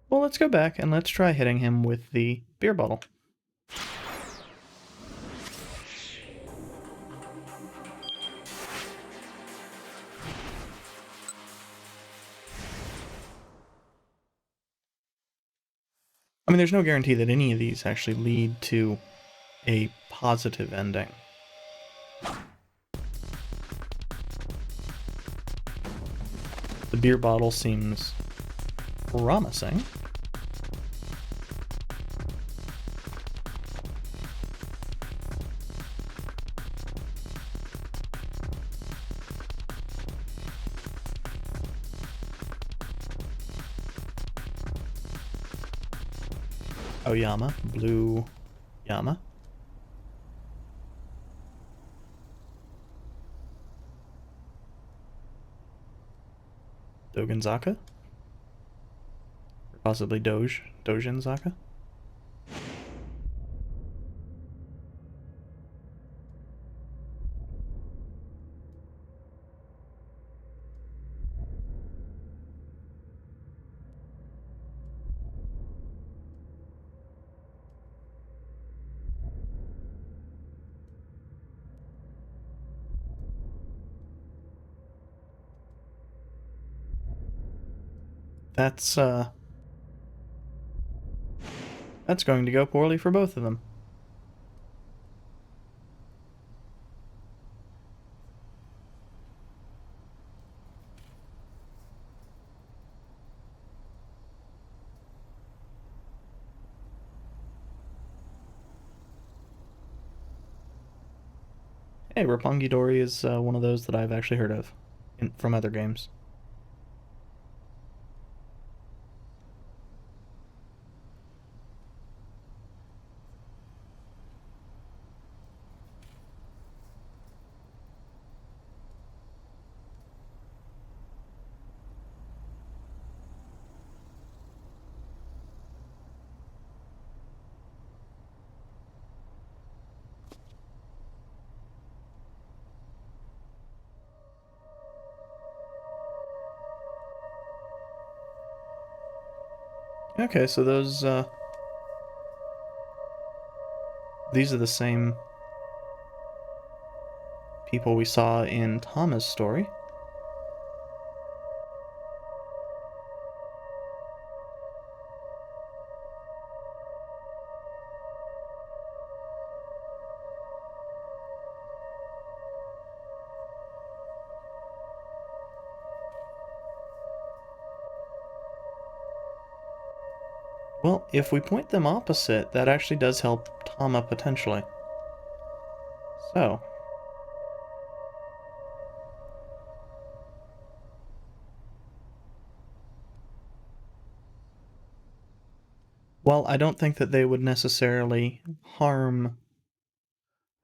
Well, let's go back and let's try hitting him with the beer bottle. I mean, there's no guarantee that any of these actually lead to a positive ending. The beer bottle seems promising. Oyama, blue Yama. Dogenzaka? Or possibly Dojinzaka? That's going to go poorly for both of them. Hey, Roppongi Dori is one of those that I've actually heard of from other games. Okay, so these are the same people we saw in Tama's story. Well, if we point them opposite, that actually does help Tama potentially. So, while I don't think that they would necessarily harm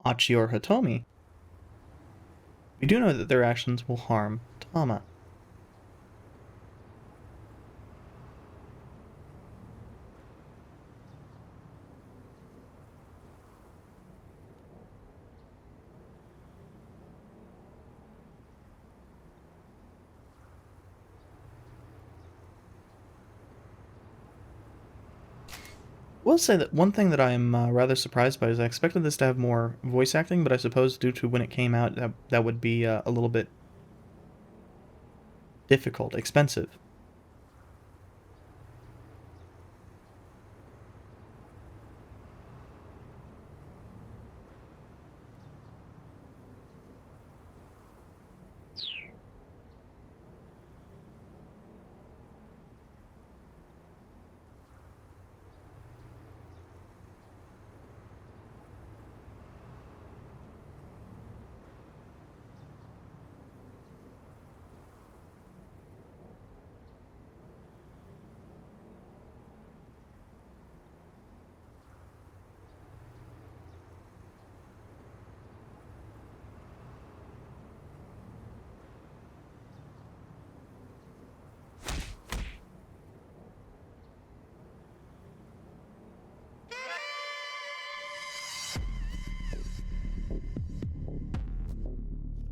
Achi or Hitomi, we do know that their actions will harm Tama. Will say that one thing that I am rather surprised by is I expected this to have more voice acting, but I suppose due to when it came out, that would be a little bit difficult, expensive.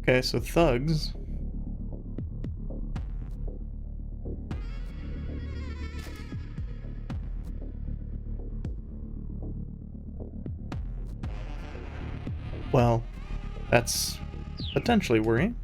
Okay, so thugs. Well, that's potentially worrying.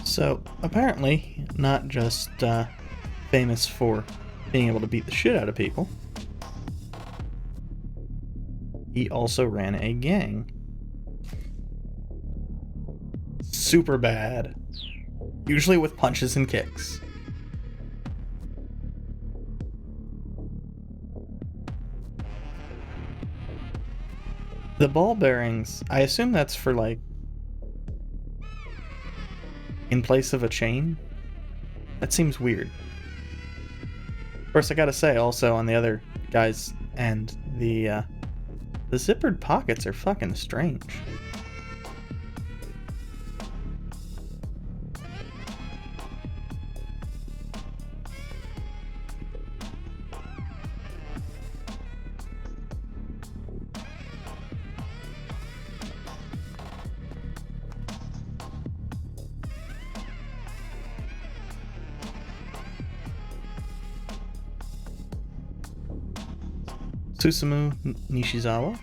So, apparently, not just famous for being able to beat the shit out of people, he also ran a gang. Super bad. Usually with punches and kicks. The ball bearings, I assume that's for, like, in place of a chain? That seems weird. Of course, I gotta say, also, on the other guy's end, the zippered pockets are fucking strange. Susumu Nishizawa?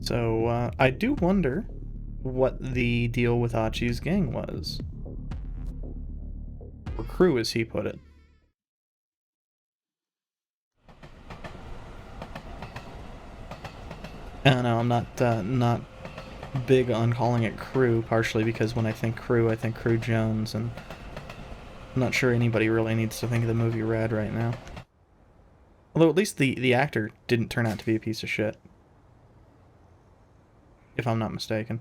So, I do wonder what the deal with Achi's gang was. Or crew, as he put it. I don't know, I'm not big on calling it crew, partially because when I think crew, I think Crew Jones, and I'm not sure anybody really needs to think of the movie Red right now. Although at least the actor didn't turn out to be a piece of shit. If I'm not mistaken.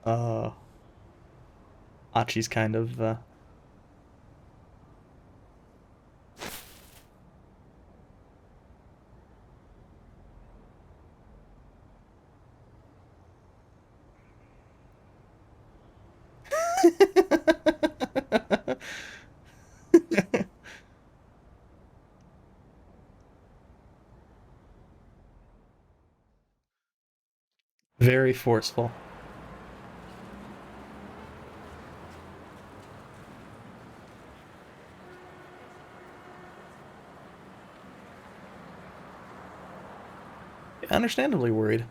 uh, Achi's kind of Very forceful. Understandably worried.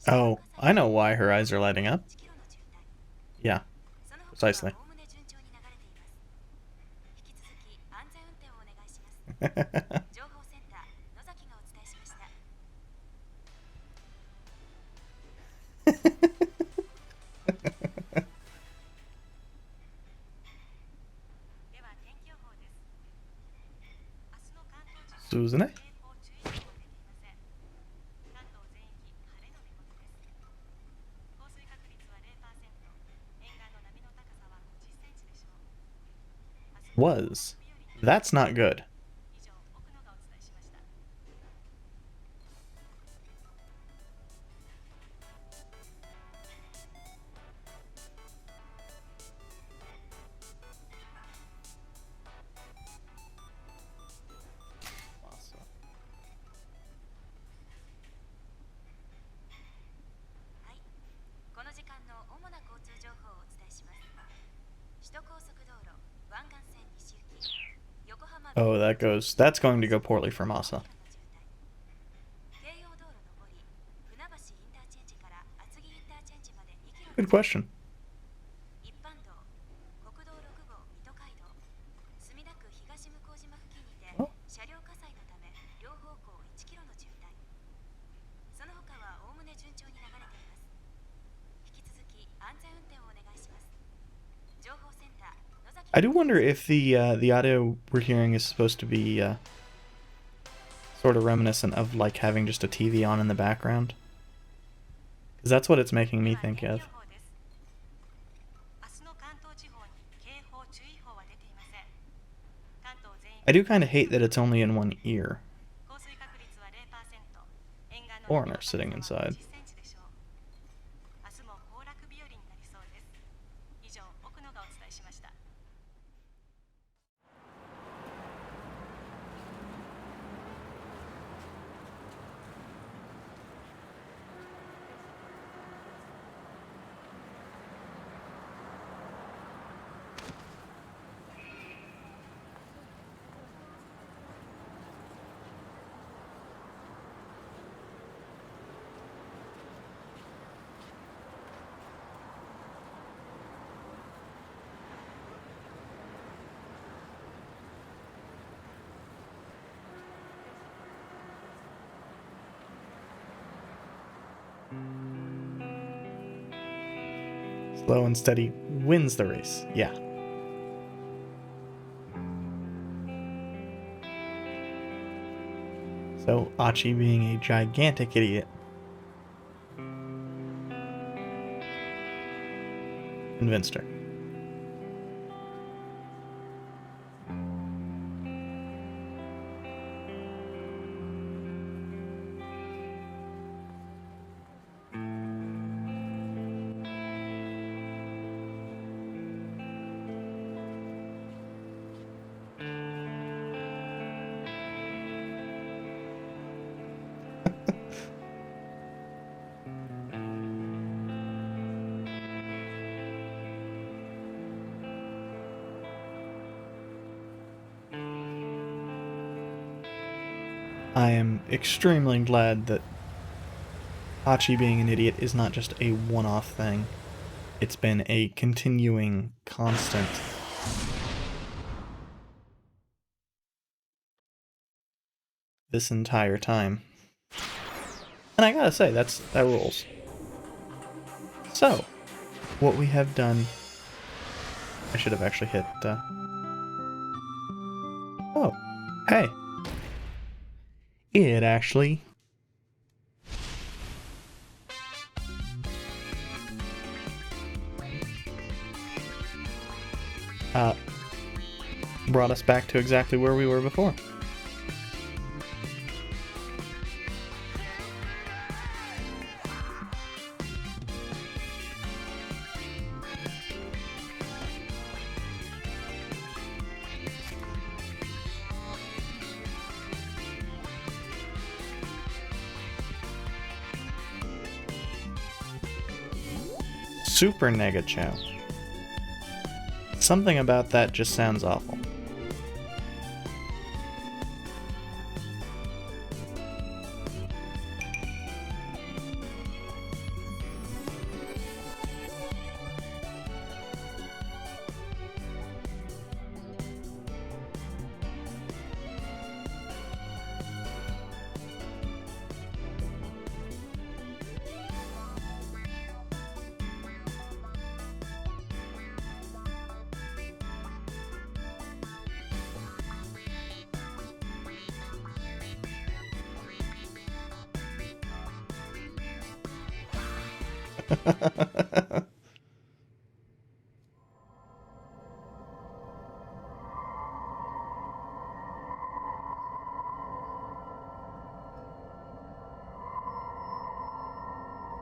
Oh, I know why her eyes are lighting up. Yeah, precisely. Suzune? Was. That's not good. Oh, that's going to go poorly for Masa. Good question. Oh. I do wonder if the audio we're hearing is supposed to be sort of reminiscent of like having just a TV on in the background. Because that's what it's making me think of. I do kind of hate that it's only in one ear. Foreigner sitting inside. Slow and steady wins the race. Yeah. So, Achi being a gigantic idiot convinced her. I am extremely glad that Hachi being an idiot is not just a one-off thing. It's been a continuing, constant this entire time. And I gotta say, that rules. So, what we have done... I should have actually hit... Oh, hey. It actually uh, brought us back to exactly where we were before. Super Nega Chow. Something about that just sounds awful.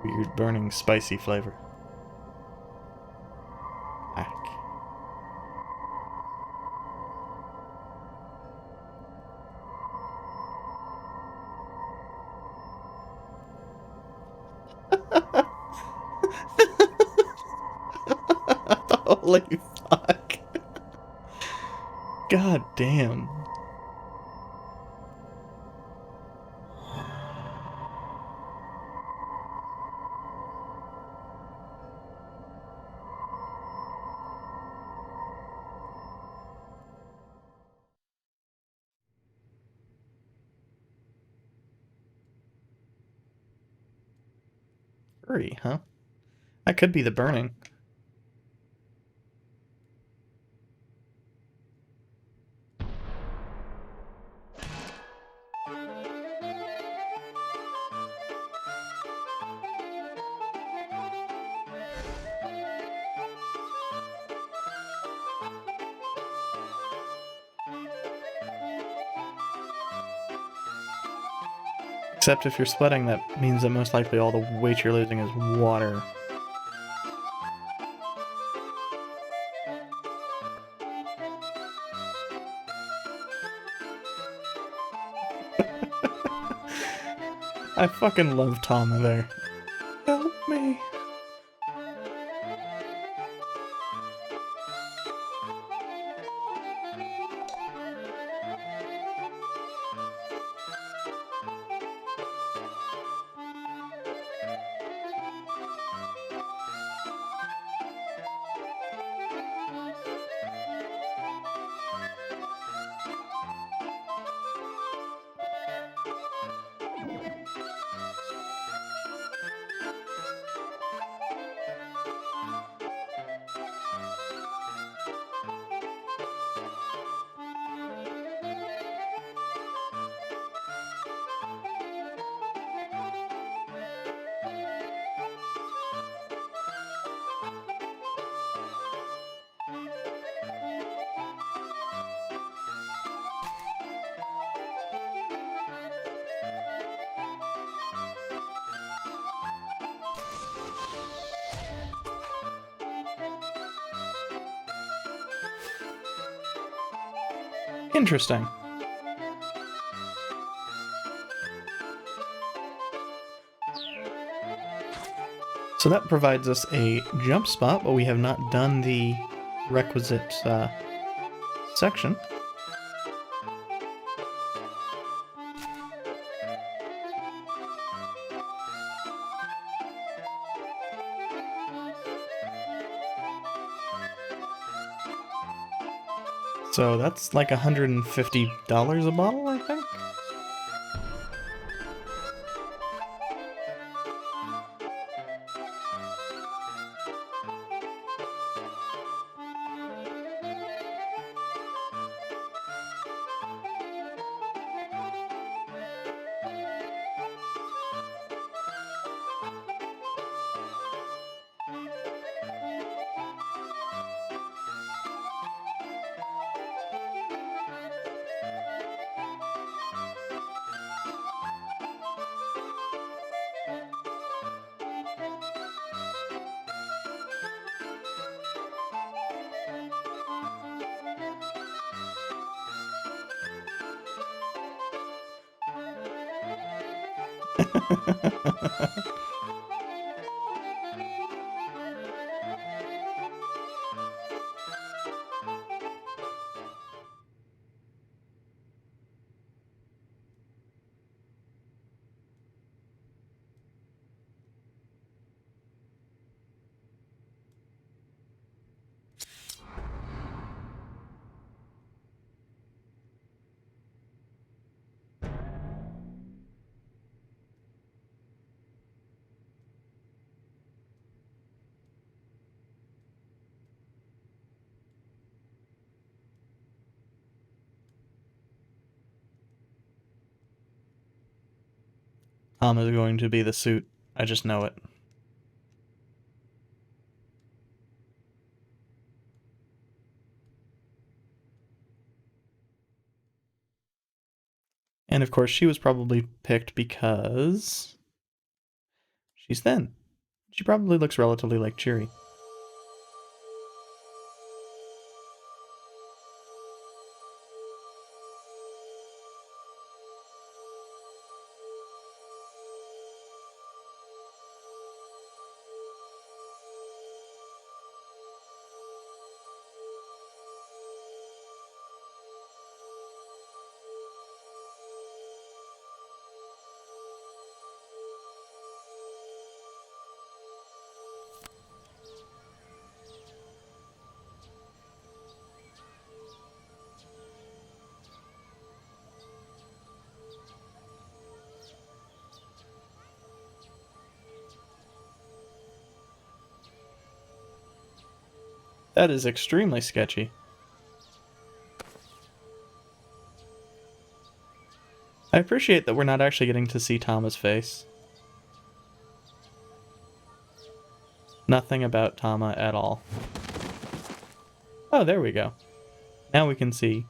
Weird burning spicy flavor. Black. Holy fuck. God damn. Furry, huh? That could be the burning. Except if you're sweating, that means that most likely all the weight you're losing is water. I fucking love Tama there. Help me. Interesting. So that provides us a jump spot, but we have not done the requisite section. So that's like $150 a bottle, I think? Tom is going to be the suit. I just know it. And of course, she was probably picked because she's thin. She probably looks relatively like Cheery. That is extremely sketchy. I appreciate that we're not actually getting to see Tama's face. Nothing about Tama at all. Oh, there we go. Now we can see.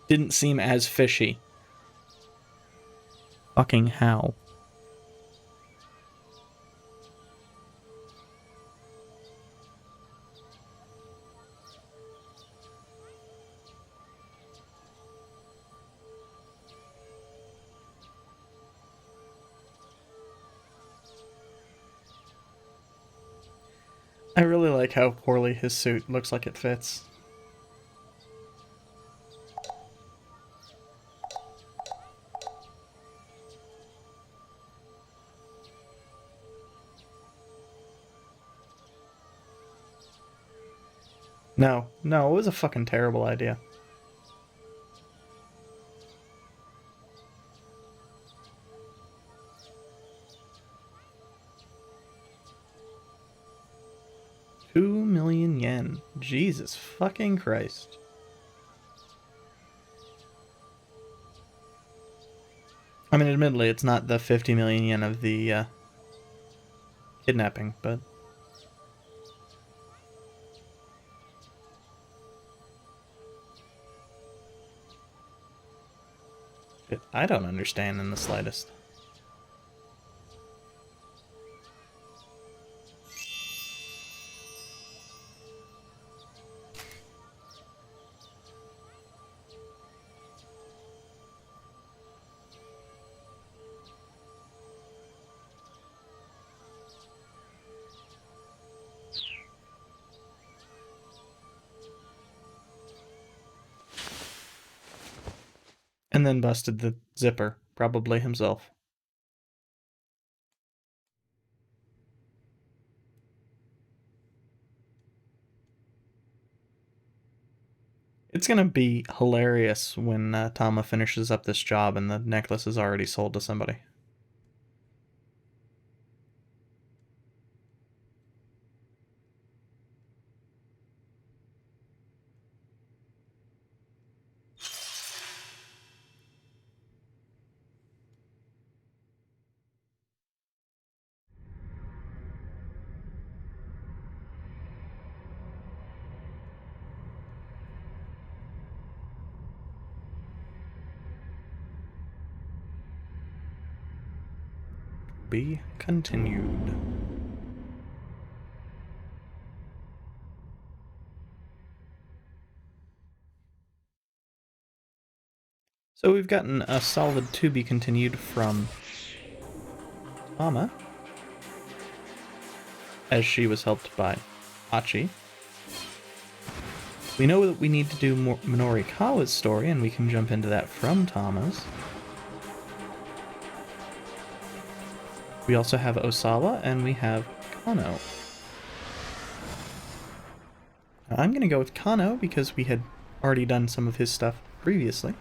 Didn't seem as fishy. Fucking how? I really like how poorly his suit looks like it fits. No, it was a fucking terrible idea. $2,000,000 yen. Jesus fucking Christ. I mean, admittedly, it's not the 50,000,000 yen of the kidnapping, but I don't understand in the slightest. And then busted the zipper, probably himself. It's gonna be hilarious when Tama finishes up this job and the necklace is already sold to somebody. Be continued. So we've gotten a solid to be continued from Tama, as she was helped by Hachi. We know that we need to do more Minorikawa's story, and we can jump into that from Tama's. We also have Osawa, and we have Kano. Now, I'm going to go with Kano because we had already done some of his stuff previously.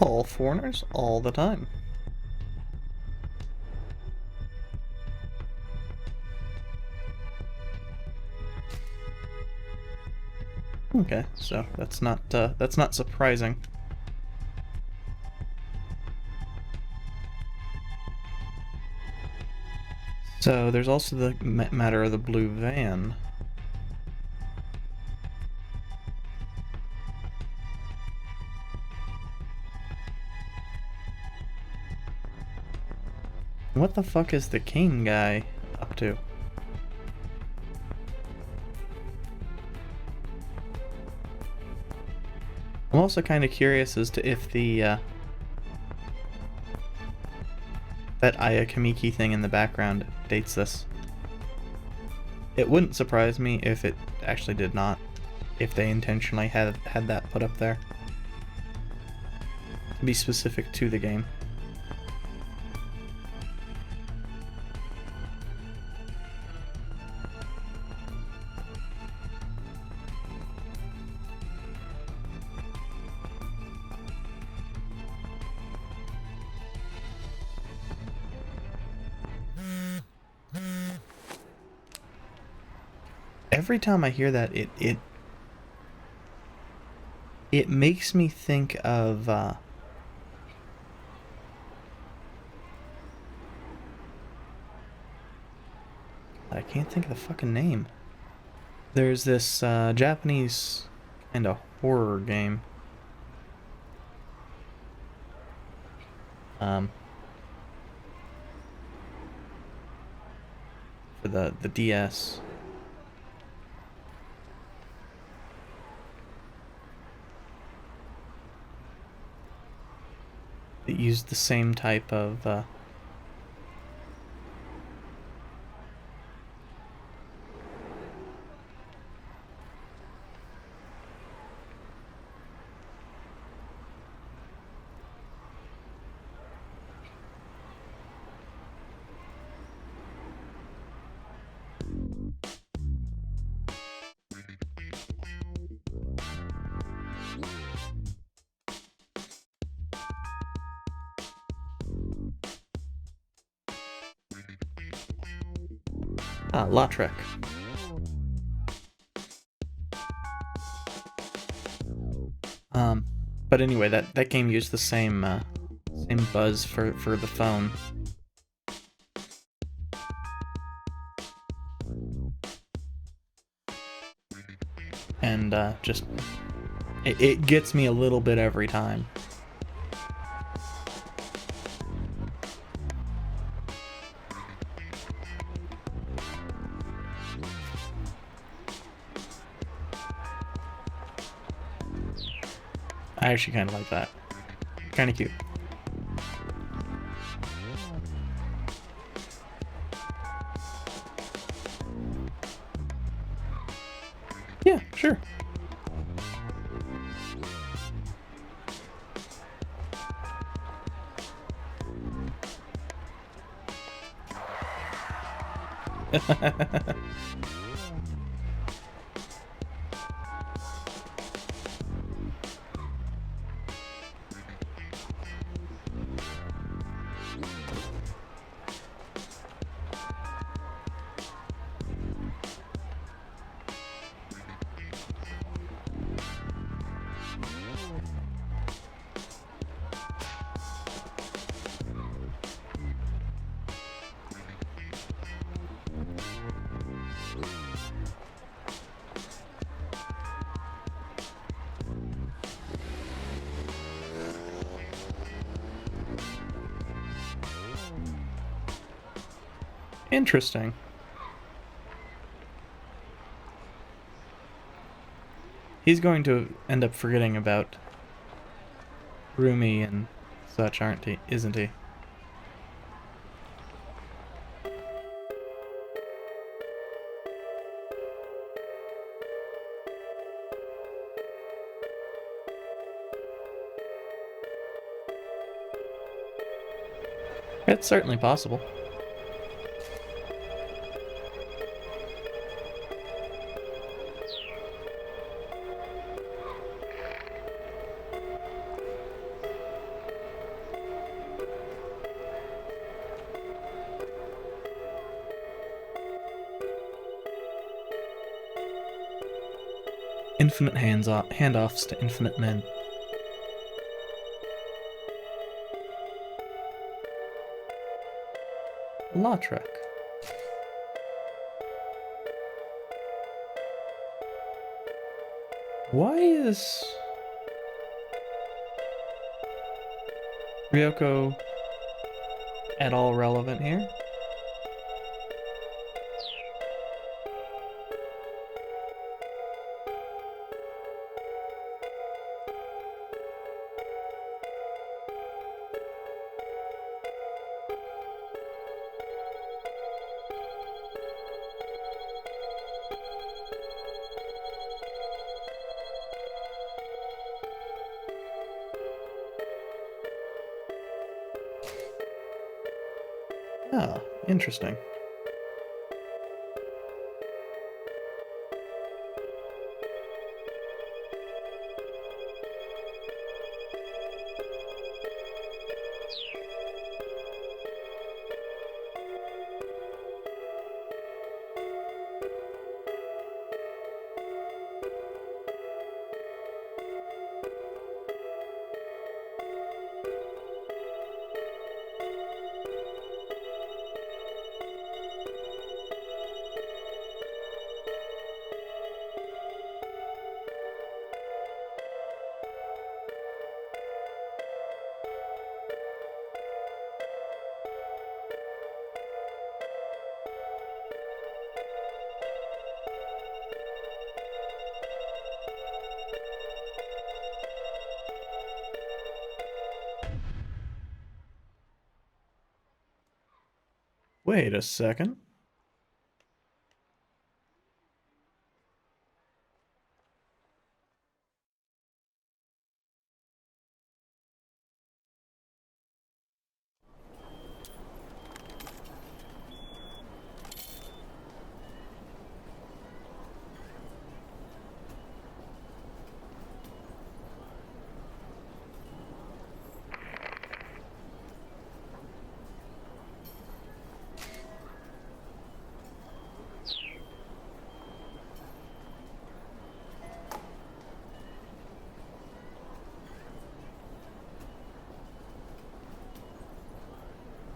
All foreigners, all the time. Okay, so that's not surprising. So there's also the matter of the blue van. What the fuck is the cane guy up to? I'm also kind of curious as to if the that Aya Kamiki thing in the background dates this. It wouldn't surprise me if it actually did not, if they intentionally had that put up there. To be specific to the game. Every time I hear that, it makes me think of I can't think of the fucking name. There's this Japanese kind of horror game. For the DS. It used the same type of Lautrec. But anyway, that game used the same buzz for the phone. And just it gets me a little bit every time. I actually kind of like that. Kind of cute. Yeah, sure. Interesting. He's going to end up forgetting about Rumi and such, aren't he? Isn't he? It's certainly possible. Infinite handoffs to infinite men. Lautrec. Why is Ryoko at all relevant here? Ah, interesting. Wait a second.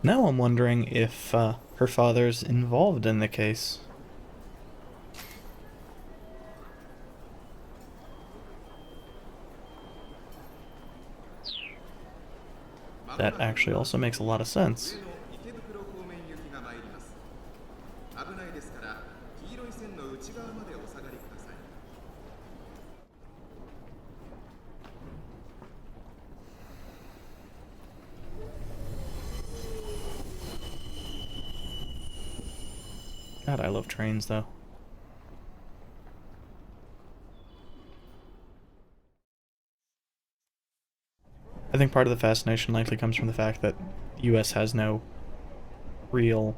Now I'm wondering if her father's involved in the case. That actually also makes a lot of sense. God, I love trains, though. I think part of the fascination likely comes from the fact that the US has no real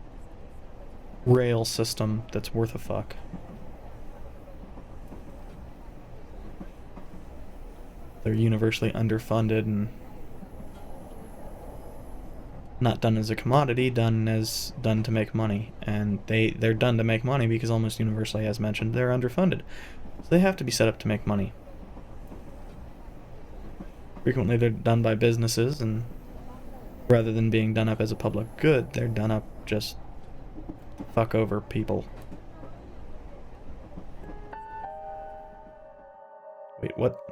rail system that's worth a fuck. They're universally underfunded and not done as a commodity, done to make money. And they're done to make money because almost universally, as mentioned, they're underfunded. So they have to be set up to make money. Frequently they're done by businesses, and rather than being done up as a public good, they're done up just fuck over people. Wait, what?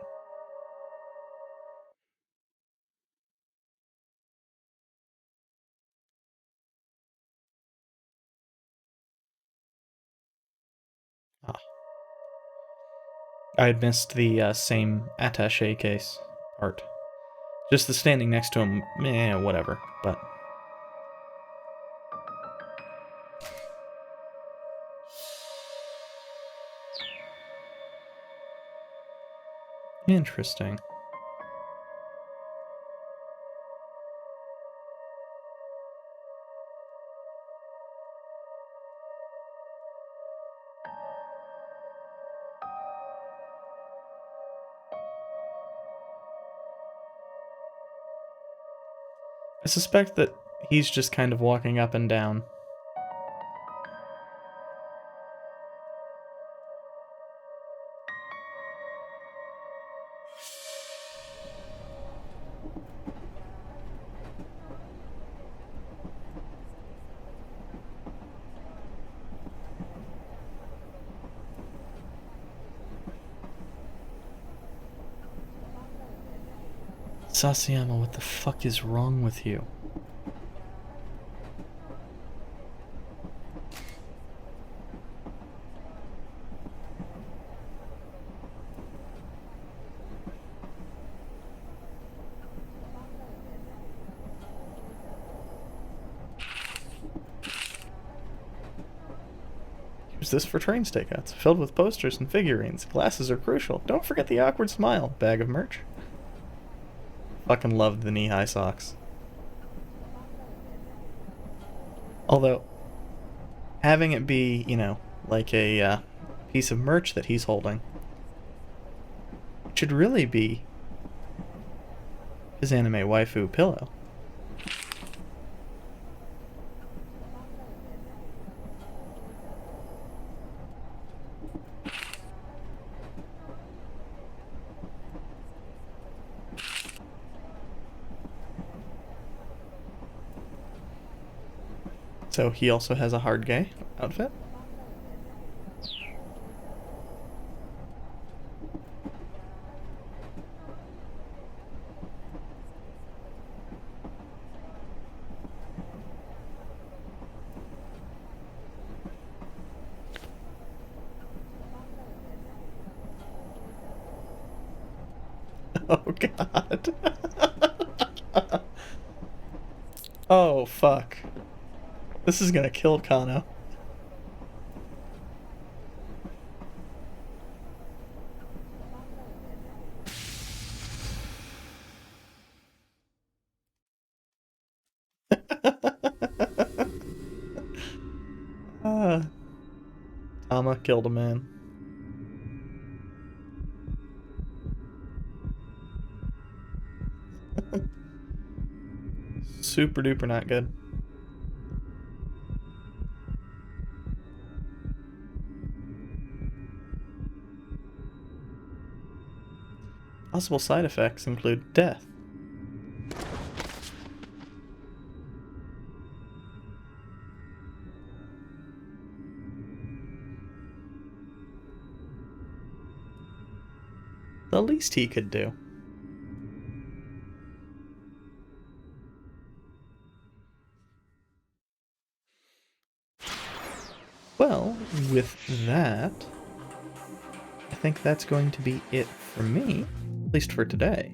I had missed the same attaché case part. Just the standing next to him, whatever, but... Interesting. I suspect that he's just kind of walking up and down. Sasayama, what the fuck is wrong with you? Use this for train stakeouts, filled with posters and figurines. Glasses are crucial. Don't forget the awkward smile. Bag of merch. Fucking loved the knee-high socks. Although, having it be, you know, like a piece of merch that he's holding, it should really be his anime waifu pillow. So he also has a hard gay outfit. Oh god. Oh fuck. This is gonna kill Kano. Tama killed a man. Super duper not good. Possible side effects include death. The least he could do. Well, with that, I think that's going to be it for me, at least for today.